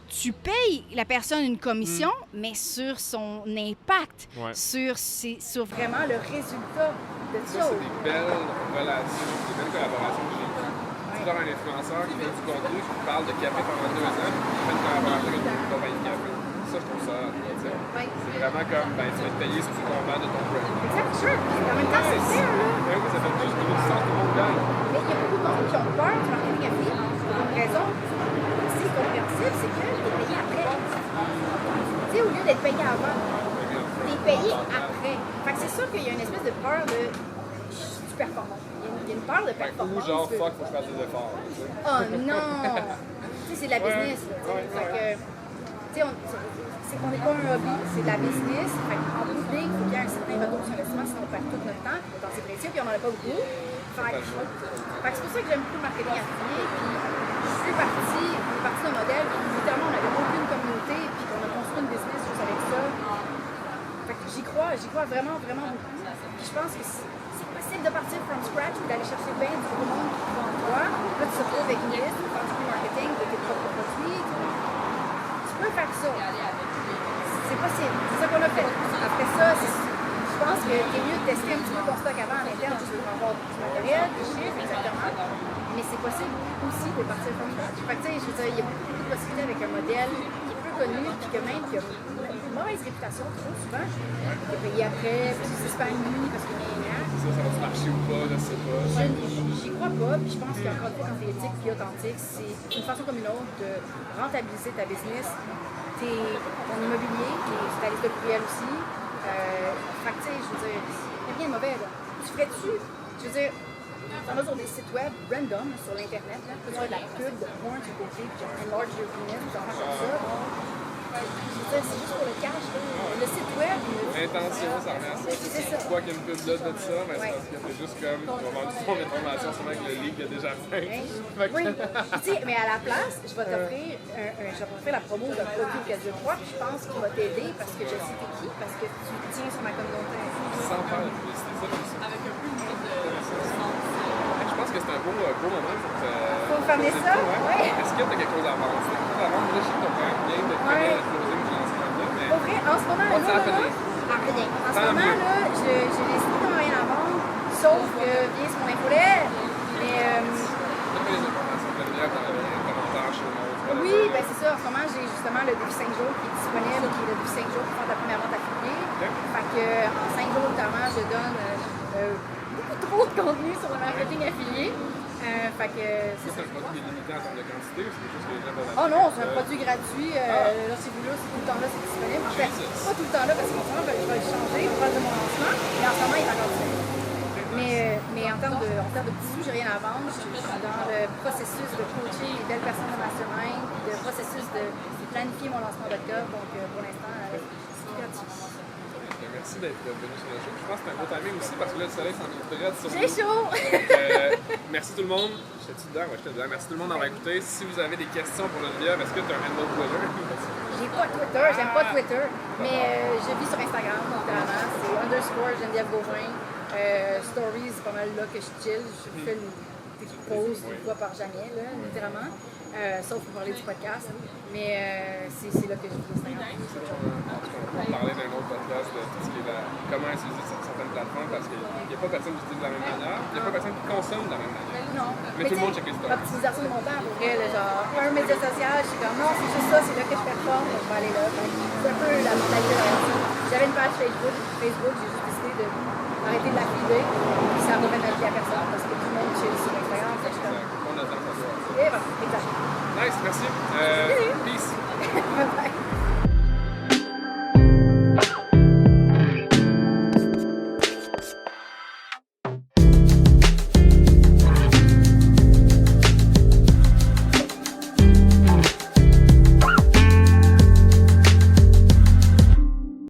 tu payes la personne une commission, mais sur son impact, Ouais. sur vraiment le résultat de Ça, ça. c'est des belles relations, des belles collaborations que j'ai eues. Tu vois, un influenceur qui fait du contenu, qui parle de café pendant 2 ans, puis qui fait une collaboration avec une compagnie de café. Ça, je trouve ça, tu sais. C'est vraiment comme, ben, tu vas te payer ce que tu comprends de ton brand. Exact, sure. Puis en même temps, c'est fair, là. Ben oui, ça fait juste du sens, tout le monde gagne. Mais il y a beaucoup de monde qui ont peur du marketing affilié pour une raison aussi compréhensible, c'est que tu es payé après. Tu sais, au lieu d'être payé avant, tu es payé après. Fait que c'est sûr qu'il y a une espèce de peur de je suis performant. Il y a une peur de Ou performance. genre, fuck, faut que je fasse des efforts. Tu sais. Oh non! Tu sais, c'est de la business. Là, tu sais. Ouais. Fait que, tu sais, c'est qu'on n'est pas un hobby, c'est de la business. Fait qu'en bout de ligne, il faut qu'il y ait un certain retour sur investissement, sinon on perd tout notre temps. Le temps, c'est précieux, puis on n'en a pas beaucoup. Fait que c'est pour ça que j'aime beaucoup le marketing affilié. Puis je suis partie d'un modèle où littéralement on n'avait aucune communauté, puis on a construit une business juste avec ça. Fait que j'y crois vraiment, vraiment beaucoup. Puis je pense que c'est possible de partir from scratch et d'aller chercher bien du gros monde qui croit en toi. Là, tu te retrouves avec une liste, tu fais du marketing de tes propres produits. Tu peux faire ça. C'est possible. C'est ça qu'on a fait. Après ça, je pense que c'est mieux de tester un petit peu ton stock avant en interne, juste pour avoir du matériel, des chiffres, exactement. Mais c'est possible aussi de partir from scratch. Fait que, tu sais, je veux dire, il y a beaucoup de possibilités avec un modèle qui est peu connu, puis que même qui a une mauvaise réputation, trop souvent, qui est payé après, puis c'est super nu, parce que Ça va marcher ou pas, je sais pas. j'y crois pas, puis je pense qu'encore une fois, quand t'es éthique et authentique, c'est une façon comme une autre de rentabiliser ta business. Ton immobilier, c'est ta liste de courriel aussi. Fait que, tu sais, je veux dire, il n'y a rien de mauvais, là. Tu ferais-tu, je veux dire, t'en as sur des sites web random, sur l'Internet, là, tu fais de la pub de porn sur le côté, puis genre, enlarge your penis, genre comme ça. Je veux dire, c'est juste pour le cash, là. Le site web, L'intention, ça revient à ça. C'est ça. Tu vois qu'il y a une pub là de ça, mais Ouais. c'est parce que c'est juste comme, tu vas vendre ton information sûrement avec le leak qu'il a déjà fait. Hein? Fait que- Oui. Puis, tu sais, mais à la place, je vais t'offrir la promo d'un produit que je crois, puis je pense qu'il va t'aider parce que je sais t'es qui, parce que tu tiens sur ma communauté. Sans faire de publicité, ça, comme ça. Avec un peu je pense que c'est un beau moment pour te... Pour fermer ça? Ouais. Est-ce que tu as quelque chose à vendre? Tu as quelque chose à vendre? Moi, je sais que tu as quand même bien de Ouais. le closing du lancement là, mais... Pour vrai, en ce moment, What's là, happening? rien. En ce Tant moment, mieux. là, j'ai strictement rien à vendre, sauf que viens sur mon infolette. Mais Tu as les informations, tu as les commentaires chez le monde. oui, ben c'est ça. En ce moment, j'ai justement le défi 5 jours qui est disponible, qui est le défi 5 jours pour faire ta première vente affiliée. Fait que en 5 jours, notamment, je donne beaucoup trop de contenu sur le marketing affilié. Fait que c'est ça. C'est un produit qui est limité en termes de quantité ou c'est quelque chose que les gens peuvent Oh non, c'est un produit gratuit. Là, c'est vous là, c'est tout le temps là, c'est disponible. En fait, Jesus. pas tout le temps là parce qu'en ce moment, je vais le changer pour faire de mon lancement. Mais en ce moment, il est encore disponible. Mais en termes de petits sous, j'ai rien à vendre. Je suis dans le processus de coacher les belles personnes de mastermind, le processus de planifier mon lancement d'octobre. Donc, pour l'instant, c'est gratuit. Merci d'être venu sur le show. Je pense que c'est un beau timing aussi parce que là, le soleil s'en est direct sur nous. J'ai chaud! Merci tout le monde. J'étais dedans? Ouais, j'étais dedans. Merci tout le monde d'avoir écouté. Si vous avez des questions pour Geneviève, est-ce que tu as un handle Twitter? J'ai pas Twitter, j'aime pas Twitter, mais je vis sur Instagram, littéralement. C'est _Geneviève Gauvin. Stories, c'est pas mal là que je chill. Je fais une petite pause une fois par jamais, là, littéralement. Sauf pour parler du podcast. Mais c'est là que je vis Instagram. On va parler d'un autre podcast de tout ce qui est comment utiliser certaines plateformes parce qu'il n'y a pas personne qui utilise de la même manière, il n'y a pas personne qui consomme de la même manière. Non. Mais tout le monde check les stories. L'optimisation de mon temps, pour vrai, là, genre, un média social, je suis comme non, c'est juste ça, c'est là que je performe, donc je vais aller là. C'est un peu la mentalité de j'avais une page Facebook, j'ai juste décidé d'arrêter de la filer, puis ça remet ma vie à personne parce que tout le monde chill sur Instagram. Fait que je suis comme... On attend ça. Et voilà, exact. Nice, merci. Peace. Bye bye.